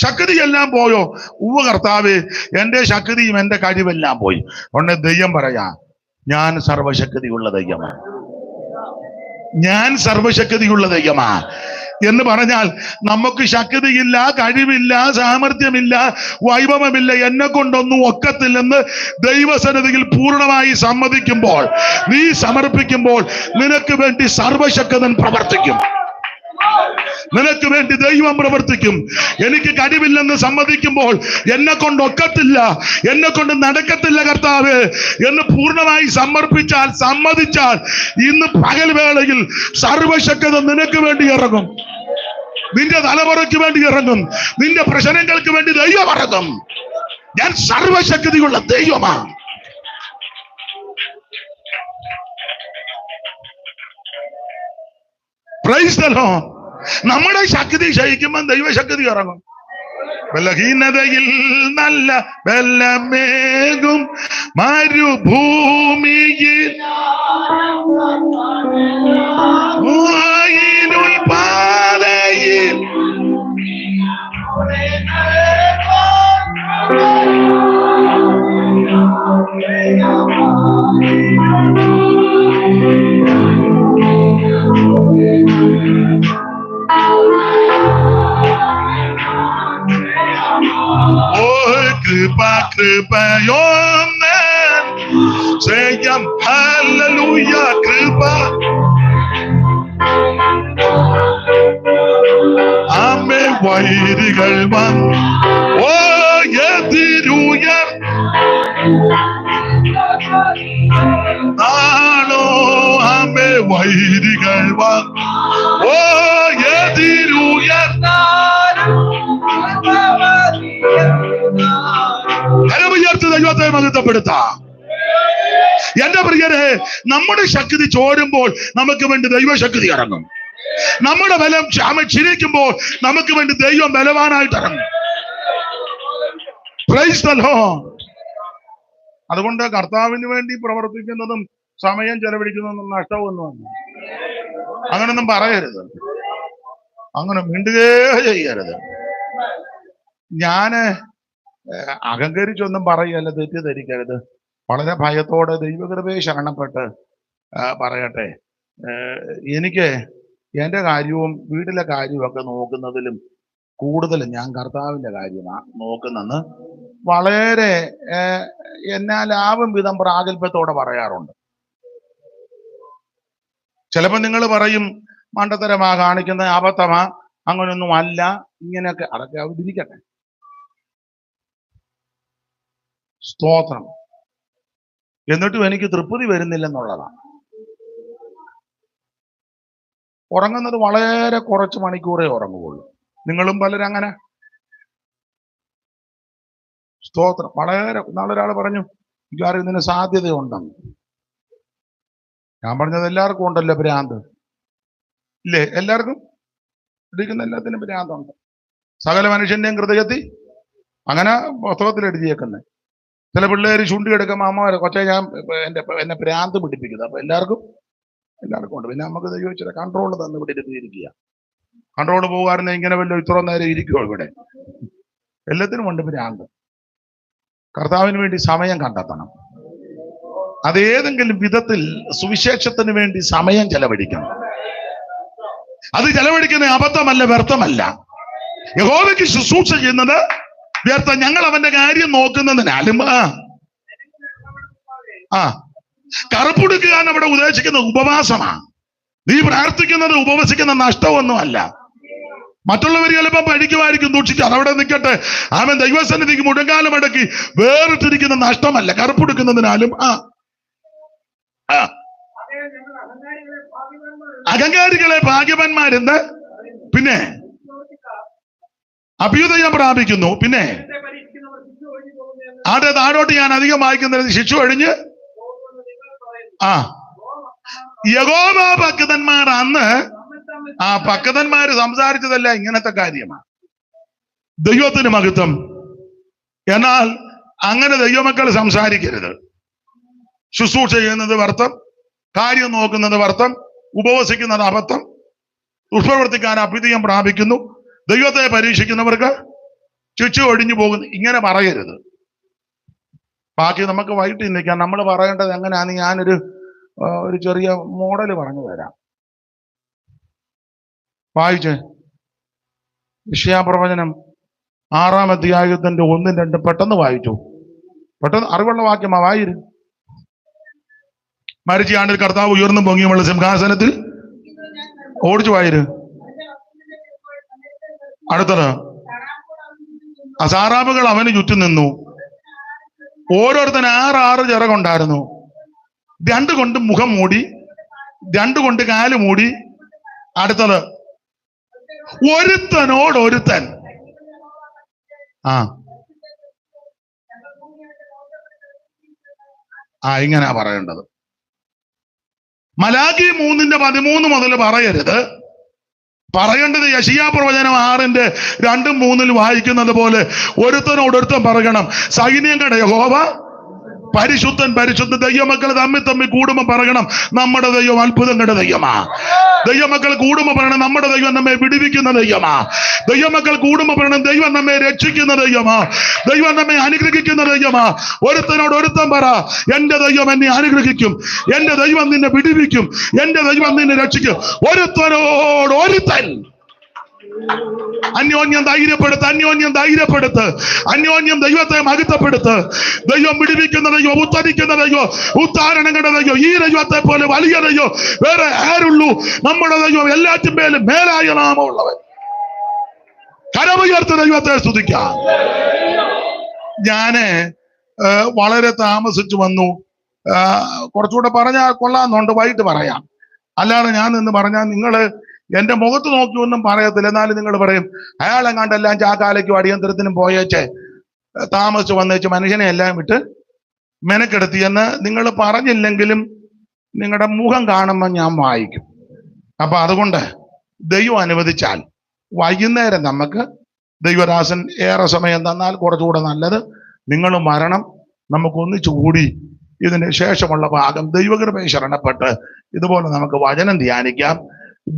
ശക്തി എല്ലാം പോയോ? ഉവ്വ കർത്താവേ, എന്റെ ശക്തിയും എന്റെ കഴിവെല്ലാം പോയി. ഉടനെ ദൈവം പറയാ, ഞാൻ സർവശക്തിയുള്ള ദൈവമാണ്. ഞാൻ സർവശക്തിയുള്ള ദൈവമാണ് എന്ന് പറഞ്ഞാൽ നമുക്ക് ശക്തിയില്ല, കഴിവില്ല, സാമർഥ്യമില്ല, വൈഭവമില്ല, എന്നെ കൊണ്ടൊന്നും ഒക്കത്തില്ലെന്ന് ദൈവസന്നിധിയിൽ പൂർണ്ണമായി സമ്മതിക്കുമ്പോൾ, നീ സമർപ്പിക്കുമ്പോൾ നിനക്ക് വേണ്ടി സർവശക്തൻ പ്രവർത്തിക്കും. നിനക്ക് വേണ്ടി ദൈവം പ്രവർത്തിക്കും. എനിക്ക് കഴിവില്ലെന്ന് സമ്മതിക്കുമ്പോൾ, എന്നെ കൊണ്ട് ഒക്കത്തില്ല, എന്നെ കൊണ്ട് നടക്കത്തില്ല കർത്താവേ എന്ന് പൂർണ്ണമായി സമ്മതിച്ചാൽ ഇന്ന് പകൽ വേളയിൽ സർവശക്തൻ നിനക്ക് വേണ്ടി ഇറങ്ങും. നിന്റെ തലമുറയ്ക്ക് വേണ്ടി ഇറങ്ങും. നിന്റെ പ്രശ്നങ്ങൾക്ക് വേണ്ടി ദൈവം ഇറങ്ങും. ഞാൻ സർവശക്തിയുള്ള ദൈവമാണ്. Price the Lord. നമ്മുടെ ശക്തി ക്ഷയിക്കുമ്പോൾ ദൈവശക്തി ഇറങ്ങും. ബലഹീനതയിൽ നല്ല ബലമേകും മരുഭൂമിയിൽ പാതയിൽ കൃപയോന്നൻ ചെയ്യാം. ഹല്ലേലൂയ. കൃപ ആമേ. വൈരികൾ വന്നു ഓ എതിരുയർ നാളോ ആമേ. വൈരികൾ വന്നു ഓ എതിരുയർ കരമുയർത്തി ദൈവത്തെ മഹത്വപ്പെടുത്താം. എന്റെ പ്രിയരെ, നമ്മുടെ ശക്തി ചോരുമ്പോൾ നമുക്ക് വേണ്ടി ദൈവശക്തി ഇറങ്ങും. നമ്മുടെ ബലം ക്ഷീണിക്കുമ്പോൾ നമുക്ക് വേണ്ടി ദൈവം ബലവാനായിട്ട് ഇറങ്ങും. Price the Lord. അതുകൊണ്ട് കർത്താവിന് വേണ്ടി പ്രവർത്തിക്കുന്നതും സമയം ചെലവഴിക്കുന്നതും നഷ്ടമൊന്നുമല്ല. അങ്ങനൊന്നും പറയരുത്, അങ്ങനെ മിണ്ടുകയേ ചെയ്യരുത്. ഞാന് അഹങ്കരിച്ചൊന്നും പറയല്ല, തെറ്റിദ്ധരിക്കരുത്. വളരെ ഭയത്തോടെ ദൈവകൃപയെ ശരണപ്പെട്ട് പറയട്ടെ. എനിക്ക് എൻ്റെ കാര്യവും വീട്ടിലെ കാര്യവും ഒക്കെ നോക്കുന്നതിലും കൂടുതൽ ഞാൻ കർത്താവിൻ്റെ കാര്യമാണ് നോക്കുന്നെന്ന് വളരെ എന്നാലാവും വിധം പ്രാഗൽഭ്യത്തോടെ പറയാറുണ്ട്. ചിലപ്പോൾ നിങ്ങൾ പറയും മണ്ടത്തരമാ കാണിക്കുന്ന, അബദ്ധമാ, അങ്ങനെയൊന്നും അല്ല, ഇങ്ങനെയൊക്കെ. അതൊക്കെ അവതരിക്കട്ടെ. സ്തോത്രം. എന്നിട്ടും എനിക്ക് തൃപ്തി വരുന്നില്ലെന്നുള്ളതാണ്. ഉറങ്ങുന്നത് വളരെ കുറച്ച് മണിക്കൂറേ ഉറങ്ങുകയുള്ളൂ. നിങ്ങളും പലരും അങ്ങനെ. സ്തോത്രം. വളരെ നാളൊരാൾ പറഞ്ഞു, മിക്കവാറും ഇതിന് സാധ്യതയുണ്ടെന്ന്. ഞാൻ പറഞ്ഞത് എല്ലാവർക്കും ഉണ്ടല്ലോ ഭ്രാന്ത്, ഇല്ലേ? എല്ലാവർക്കും ഇരിക്കുന്ന എല്ലാത്തിനും ഭ്രാന്തുണ്ട്. സകല മനുഷ്യന്റെയും ഹൃദയത്തിൽ, അങ്ങനെ പുസ്തകത്തിൽ എഴുതിയേക്കുന്നത്. ചില പിള്ളേർ ചുണ്ടിയെടുക്കുമ്പോൾ അമ്മമാരെ കൊച്ചെ ഞാൻ എന്നെ ഭ്രാന്ത് പിടിപ്പിക്കുന്നത്. അപ്പൊ എല്ലാവർക്കും ഉണ്ട്. പിന്നെ നമുക്ക് ചോദിച്ചാൽ കൺട്രോൾ തന്ന് പിടിപ്പിച്ചിരിക്കുക. കൺട്രോൾ പോകാറുണ്ട്. ഇങ്ങനെ വല്ല ഇത്ര നേരം ഇരിക്കുമോ ഇവിടെ? എല്ലാത്തിനും ഉണ്ട് ഭ്രാന്ത്. കർത്താവിന് വേണ്ടി സമയം കണ്ടെത്തണം. അതേതെങ്കിലും വിധത്തിൽ സുവിശേഷത്തിന് വേണ്ടി സമയം ചെലവഴിക്കണം. അത് ചെലവഴിക്കുന്ന അബദ്ധമല്ല, വ്യർത്ഥമല്ല. യഹോവയ്ക്ക് ശുശ്രൂഷ ചെയ്യുന്നത് വ്യർത്ഥം. ഞങ്ങൾ അവന്റെ കാര്യം നോക്കുന്നതിനാലും കറുപ്പുടുക്കുക അവിടെ ഉദ്ദേശിക്കുന്ന ഉപവാസമാണ്. നീ പ്രാർത്ഥിക്കുന്നത് ഉപവസിക്കുന്ന നഷ്ടമൊന്നുമല്ല. മറ്റുള്ളവർ ചിലപ്പോൾ പഠിക്കുമായിരിക്കും, ദൂഷിക്കും, അതവിടെ നിൽക്കട്ടെ. അവൻ ദൈവസന്നിധിക്ക് മുടങ്കാലം അടക്കി വേറിട്ടിരിക്കുന്ന നഷ്ടമല്ല. കറുപ്പുടുക്കുന്നതിനാലും അഹങ്കാരികളെ ഭാഗ്യവാന്മാരെന്ന് പിന്നെ അഭ്യുദയം പ്രാപിക്കുന്നു. പിന്നെ താഴോട്ട് ഞാൻ അധികം വായിക്കുന്നത് ശിക്ഷ ഒഴിഞ്ഞ് യഹോവ ഭക്തന്മാർ അന്ന് ഭക്തന്മാര് സംസാരിച്ചതല്ല ഇങ്ങനത്തെ കാര്യമാണ്. ദൈവത്തിന് മഹത്വം. എന്നാൽ അങ്ങനെ ദൈവമക്കൾ സംസാരിക്കരുത്. ശുശ്രൂഷ ചെയ്യുന്നത് വ്യർത്ഥം, കാര്യം നോക്കുന്നത് വ്യർത്ഥം, ഉപവസിക്കുന്നത് അബദ്ധം, ദുഷ്പ്രവർത്തിക്കാൻ അഭ്യുദയം പ്രാപിക്കുന്നു, ദൈവത്തെ പരീക്ഷിക്കുന്നവർക്ക് ശിക്ഷ ഒഴിഞ്ഞു പോകുന്നു. ഇങ്ങനെ പറയരുത്. ബാക്കി നമുക്ക് വൈകിട്ട് ചിന്തിക്കാം. നമ്മൾ പറയേണ്ടത് എങ്ങനെയാന്ന് ഞാനൊരു ചെറിയ മോഡൽ പറഞ്ഞു തരാം. വായിച്ചേ. യെശയ്യാപ്രവചനം 6-ാം അധ്യായത്തിന്റെ 1-2 പെട്ടെന്ന് വായിച്ചു. പെട്ടെന്ന് അറിവുള്ള വാക്യമാ, വായിരു. മരിച്ച ആണ്ടിൽ കർത്താവ് ഉയർന്നു പൊങ്ങിയുമുള്ള സിംഹാസനത്തിൽ ഓടിച്ചു വായിരു. അടുത്തത് അസാറാബുകൾ അവന് ചുറ്റും നിന്നു. ഓരോരുത്തന് 6 ചിറകുണ്ടായിരുന്നു. 2 കൊണ്ട് മുഖം മൂടി, 2 കൊണ്ട് കാല് മൂടി. അടുത്തത് ഒരുത്തനോടൊരുത്തൻ ഇങ്ങനെ പറയേണ്ടത്. മലാഖി 3:13 മുതൽ പറയരുത്. പറയേണ്ടത് യെശയ്യാപ്രവചനം 6:2-3 വായിക്കുന്നത് പോലെ ഒരുത്തനോടൊരുത്തൻ പറയണം. സൈന്യങ്ങളുടെ യഹോവ പരിശുദ്ധൻ പരിശുദ്ധൻ. ദൈവമക്കൾ തമ്മിൽ കൂടുമ്പോൾ പറയണം നമ്മുടെ ദൈവം അത്ഭുതങ്ങളുടെ ദൈവമാ. ദൈവമക്കൾ കൂടുമ്പോൾ പറയണം നമ്മുടെ ദൈവം നമ്മെ വിടുവിക്കുന്ന ദൈവമാ. ദൈവമക്കൾ കൂടുമ്പോൾ പറയണം ദൈവം നമ്മെ രക്ഷിക്കുന്ന ദൈവമാ. ദൈവം നമ്മെ അനുഗ്രഹിക്കുന്ന ദൈവമാ. ഒരുത്തനോട് ഒരുത്തൻ പറ, എന്റെ ദൈവം എന്നെ അനുഗ്രഹിക്കും, എന്റെ ദൈവം നിന്നെ വിടുവിക്കും, എന്റെ ദൈവം നിന്നെ രക്ഷിക്കും. ഒരുത്തനോട് ഒരുത്തൻ. അന്യോന്യം ധൈര്യപ്പെടുത്ത്, അന്യോന്യം ധൈര്യപ്പെടുത്ത്, അന്യോന്യം ദൈവത്തെ മഹത്വപ്പെടുത്ത്. ദൈവം വിടുവിക്കുന്ന ദൈവം, ഉദ്ധരിക്കുന്ന ദൈവം, ഉദ്ധാരണങ്ങളുടെ ദൈവം. ഈ ദൈവത്തെ പോലെ വലിയ ദൈവം വേറെ ആരുള്ളൂ? നമ്മുടെ ദൈവം എല്ലാറ്റും മേലും മേലായ നാമമുള്ളവൻ. കരമുയർത്ത് ദൈവത്തെ സ്തുതിക്കാം. ഞാന് വളരെ താമസിച്ചു വന്നു. കുറച്ചുകൂടെ പറഞ്ഞാൽ കൊള്ളാന്നുണ്ട്, വൈകിട്ട് പറയാം. അല്ലാതെ ഞാൻ നിന്ന് പറഞ്ഞാൽ നിങ്ങള് എന്റെ മുഖത്ത് നോക്കി ഒന്നും പറയത്തില്ല. എന്നാലും നിങ്ങൾ പറയും അയാളെങ്ങാണ്ടെല്ലാം ചാക്കാലയ്ക്കും അടിയന്തരത്തിനും പോയേച്ചേ താമസിച്ച് വന്നേച്ച് മനുഷ്യനെ എല്ലാം വിട്ട് മെനക്കെടുത്തി എന്ന് നിങ്ങൾ പറഞ്ഞില്ലെങ്കിലും നിങ്ങളുടെ മുഖം കാണുമ്പോൾ ഞാൻ വായിക്കും. അപ്പൊ അതുകൊണ്ട് ദൈവം അനുവദിച്ചാൽ വൈകുന്നേരം നമുക്ക് ദൈവദാസൻ ഏറെ സമയം തന്നാൽ കുറച്ചുകൂടെ നല്ലത്. നിങ്ങളും വരണം, നമുക്ക് ഒന്നിച്ചു കൂടി ഇതിന് ശേഷമുള്ള ഭാഗം ദൈവകൃപയെ ശരണപ്പെട്ട് ഇതുപോലെ നമുക്ക് വചനം ധ്യാനിക്കാം.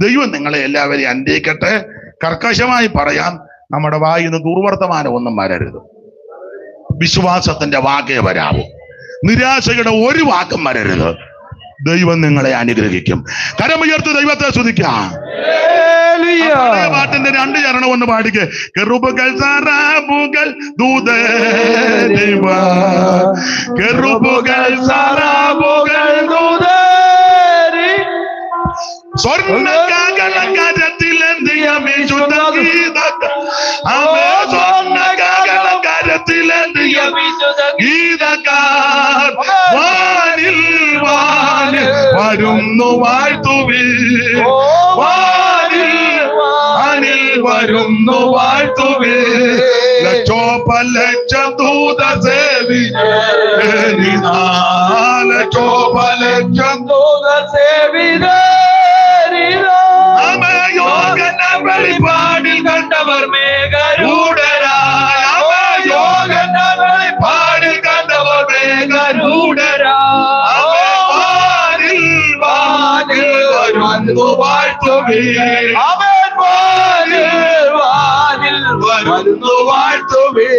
ദൈവം നിങ്ങളെ എല്ലാവരെയും അനുഗ്രഹിക്കട്ടെ. കർക്കശമായി പറയാം, നമ്മുടെ വായിന്ന് ദുർവർത്തമാനം ഒന്നും വരരുത്. വിശ്വാസത്തിന്റെ വാക്കേ വരാവൂ. നിരാശയുടെ ഒരു വാക്കും വരരുത്. ദൈവം നിങ്ങളെ അനുഗ്രഹിക്കും. കരമുയർത്ത് ദൈവത്തെ സ്തുതിക്കാം. പഴയ പാട്ടിന്റെ 2 ചരണം ഒന്ന് പാടിക്ക്. കെറുബുകൾ സറാബുകൾ ദൂതരിവ, കെറുബുകൾ സറാബുകൾ ദൂതരി, സ്വർണ്ണകാകളങ്കാരത്തിലെന്തിയ വിശുദ്ധഗീതക, അവേ സ്വർണ്ണകാകളങ്കാരത്തിലെന്തിയ വിശുദ്ധഗീതകാർ, വാനിൽ വാനിൽ വരുന്നു വാഴ്ത്തുവീ, വാനിൽ വാനിൽ വരുന്നു വാഴ്ത്തുവീ, ലക്ഷോപലക്ഷം ദൂതസേവിതരിതാ, ലക്ഷോപലക്ഷം ദൂതസേവിതരിതാ, അവയോഗന വെളിപാടിൽ കണ്ടവർ മേഘരൂഢരായ, അവയോഗന വെളിപാടിൽ കണ്ടവർ മേഘരൂഢരായ, വാനിൽ വാനിൽ വരുന്നു വാഴ്ത്തുവീ, അവൻ വാനിൽ വാനിൽ വരുന്നു വാഴ്ത്തുവീ,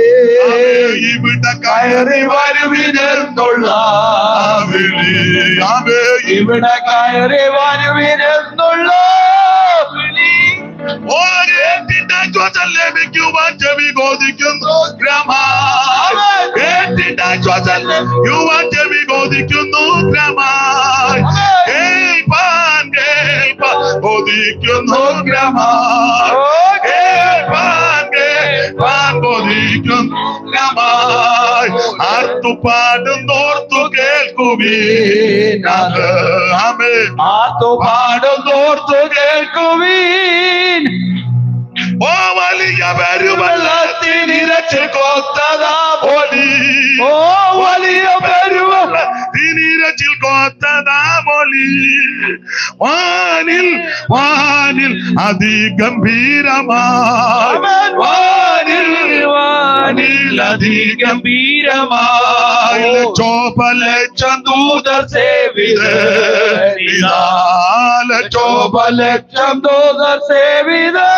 ഇവിടെ കയറി വരുവിനെന്നുള്ള വിളി, ഇവിടെ കയറി വരുവിനെന്നുള്ള വിളി, ഓരേറ്റിന്റെ ലഭിക്കുവാൻ ചെവി കോതിക്കുന്നു ഗ്രമ, ഏറ്റിന്റെ ലഭിക്കുവാൻ ചെവി കോതിക്കുന്നു ഗ്രമ, കേൾപ്പാൻ കേൾപ്പാൻ കോതിക്കുന്നു ഗ്രമ, കേൾപ്പാൻ കേൾപ്പാൻ കോതിക്കുന്നു ഗ്രമ, ആർത്തുപാടുന്നോർത്തു കേൾക്കുവീൻ, ആർത്തുപാടുന്നോർത്തു കേൾക്കുവീൻ, ഓ വലിയ പെരുവെള്ളത്തിനിരച്ച് കൊത്തതാ മൊഴി, ഓ വലിയ പെരുവെള്ളത്തിനിരച്ചിൽ കൊത്തതാ മൊഴി, വാനിൽ വാനിൽ അതിഗംഭീരമായി, വാനിൽ വാനിൽ അതിഗംഭീരമായി, ലക്ഷോപലക്ഷം ദൂതസേവിതരിതാ, ലക്ഷോപലക്ഷം ദൂതസേവിതരിതാ,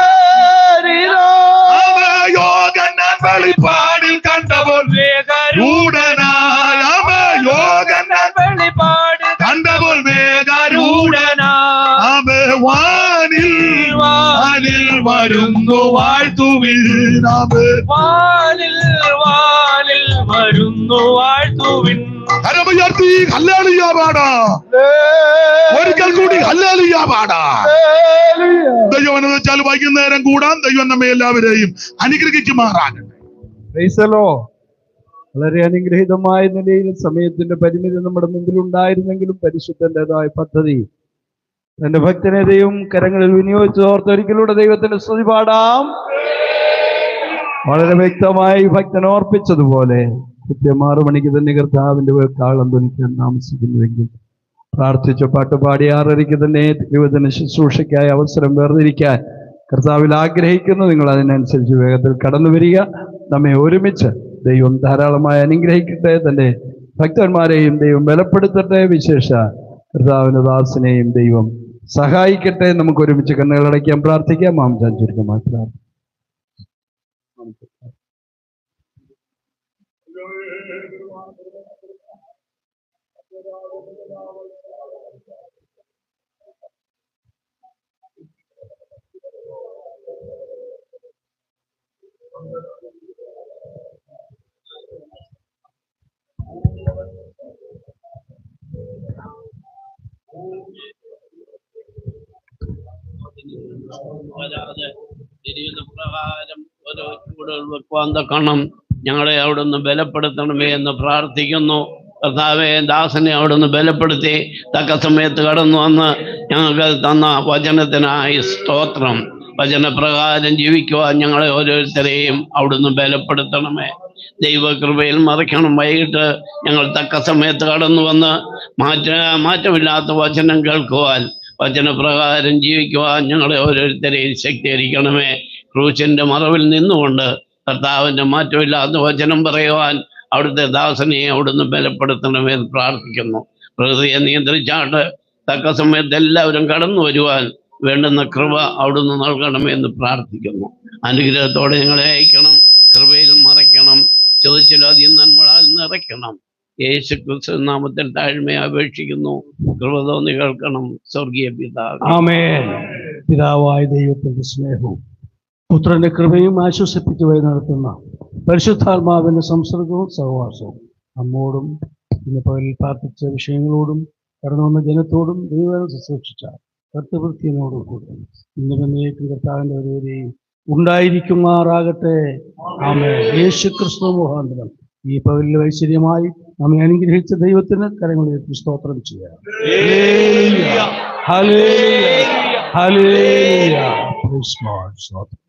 അവയോഗന വെളിപാടിൽ കണ്ടപ്പോൾ മേഘരൂഢനായ, അവയോഗന വെളിപാടിൽ കണ്ടപ്പോൾ മേഘരൂഢനായ, അവ വാനിൽ വാനിൽ വരുന്നു വാഴ്ത്തുവിൻ, വാനിൽ വാനിൽ വരുന്നു വാഴ്ത്തുവിൻ, കരമുയർത്തി ഹല്ലേലൂയ പാടാം, ഒരിക്കൽ കൂടി ഹല്ലേലൂയ പാടാം. ദൈവം എന്ന് വെച്ചാൽ വൈകുന്നേരം കൂടാൻ ദൈവം നമ്മെ എല്ലാവരെയും അനുഗ്രഹിക്കുമാറാകട്ടെ. വളരെ അനുഗ്രഹീതമായ നിലയിൽ സമയത്തിന്റെ പരിമിതി നമ്മുടെ മുമ്പിൽ ഉണ്ടായിരുന്നെങ്കിലും പരിശുദ്ധന്റേതായ പദ്ധതി തന്റെ ഭക്തനെ ദൈവം കരങ്ങളിൽ വിനിയോഗിച്ച് ഓർത്തൊരിക്കലൂടെ ദൈവത്തിന്റെ സ്തുതി പാടാം. വളരെ വ്യക്തമായി ഭക്തൻ ഓർപ്പിച്ചതുപോലെ കൃത്യം 6 മണിക്ക് തന്നെ കർത്താവിന്റെ കാളം ധ്വനിക്കാൻ താമസിക്കുന്നുവെങ്കിൽ പ്രാർത്ഥിച്ച പാട്ടുപാടി 6:30 തന്നെ ദൈവത്തിന് ശുശ്രൂഷയ്ക്കായി അവസരം വേർതിരിക്കാൻ കർത്താവിൽ ആഗ്രഹിക്കുന്നു. നിങ്ങൾ അതിനനുസരിച്ച് വേഗത്തിൽ കടന്നു വരിക. നമ്മെ ഒരുമിച്ച് ദൈവം ധാരാളമായി അനുഗ്രഹിക്കട്ടെ. തന്റെ ഭക്തന്മാരെയും ദൈവം ബലപ്പെടുത്തട്ടെ. വിശേഷ കർത്താവിന്റെ ദാസനെയും ദൈവം സഹായിക്കട്ടെ. നമുക്ക് ഒരുമിച്ച് കണ്ണുകളടയ്ക്കാൻ പ്രാർത്ഥിക്കാം. മാംസം ചുരുക്കമായി പ്രാർത്ഥിക്കാം. പ്രകാരം ഓരോ ചൂടുകൾ വെക്കുവാൻ തക്കണം ഞങ്ങളെ അവിടുന്ന് ബലപ്പെടുത്തണമേ എന്ന് പ്രാർത്ഥിക്കുന്നു. കർത്താവെ, ദാസനെ അവിടുന്ന് ബലപ്പെടുത്തി തക്ക സമയത്ത് കടന്നു വന്ന് ഞങ്ങൾക്ക് തന്ന വചനത്തിനായി സ്തോത്രം. വചനപ്രകാരം ജീവിക്കുവാൻ ഞങ്ങളെ ഓരോരുത്തരെയും അവിടുന്ന് ബലപ്പെടുത്തണമേ. ദൈവകൃപയിൽ മറിക്കണം. വൈകിട്ട് ഞങ്ങൾ തക്ക സമയത്ത് കടന്നു വന്ന് മാറ്റമില്ലാത്ത വചനം കേൾക്കുവാൻ, വചനപ്രകാരം ജീവിക്കുവാൻ ഞങ്ങളെ ഓരോരുത്തരെയും ശക്തീകരിക്കണമേ. ക്രൂശിന്റെ മറവിൽ നിന്നുകൊണ്ട് കർത്താവിന്റെ മാറ്റമില്ലാത്ത വചനം പറയുവാൻ അവിടുത്തെ ദാസനെ അവിടുന്ന് ബലപ്പെടുത്തണമേ എന്ന് പ്രാർത്ഥിക്കുന്നു. പ്രകൃതിയെ നിയന്ത്രിച്ചാട്ട് തക്ക സമയത്ത് എല്ലാവരും കടന്നു വരുവാൻ വേണ്ടുന്ന കൃപ അവിടുന്ന് നൽകണമേ എന്ന് പ്രാർത്ഥിക്കുന്നു. അനുഗ്രഹത്തോടെ ഞങ്ങളെ അയക്കണം, കൃപയിൽ മറയ്ക്കണം, ചോദിച്ചിലധികം നന്മകളാൽ നിറയ്ക്കണം. യേശു ക്രിസ്തു നാമത്തിൽ താഴ്മയെ അപേക്ഷിക്കുന്നു. കൃപ തോന്നി കേൾക്കണം സ്വർഗീയ പിതാവേ. ആമേൻ. പിതാവായ ദൈവത്തിന്റെ സ്നേഹവും പുത്രന്റെ കൃപയും ആശ്വസിപ്പിച്ചുവഴി നടത്തുന്ന പരിശുദ്ധാത്മാവിന്റെ സംസർഗവും സഹവാസവും നമ്മോടും ഇന്ന് പകലിൽ പ്രാർത്ഥിച്ച വിഷയങ്ങളോടും കടന്നു വന്ന ജനത്തോടും ദൈവം ശുശ്രൂഷിച്ച കർത്തവൃത്തിയോടും കൂടെ ഇന്നും എന്നേക്കും കർത്താവിന്റെ ഒരുവരെയും ഉണ്ടായിരിക്കുമാറാകട്ടെ. ആമേൻ. യേശു ക്രിസ്തു മുഖാന്തരം ഈ പകലിൽ ഐശ്വര്യമായി നമ്മെ അനുഗ്രഹിച്ച ദൈവത്തിന് കരങ്ങളിൽ സ്തോത്രം ചെയ്യാം. Hallelujah, hallelujah, hallelujah. Praise God.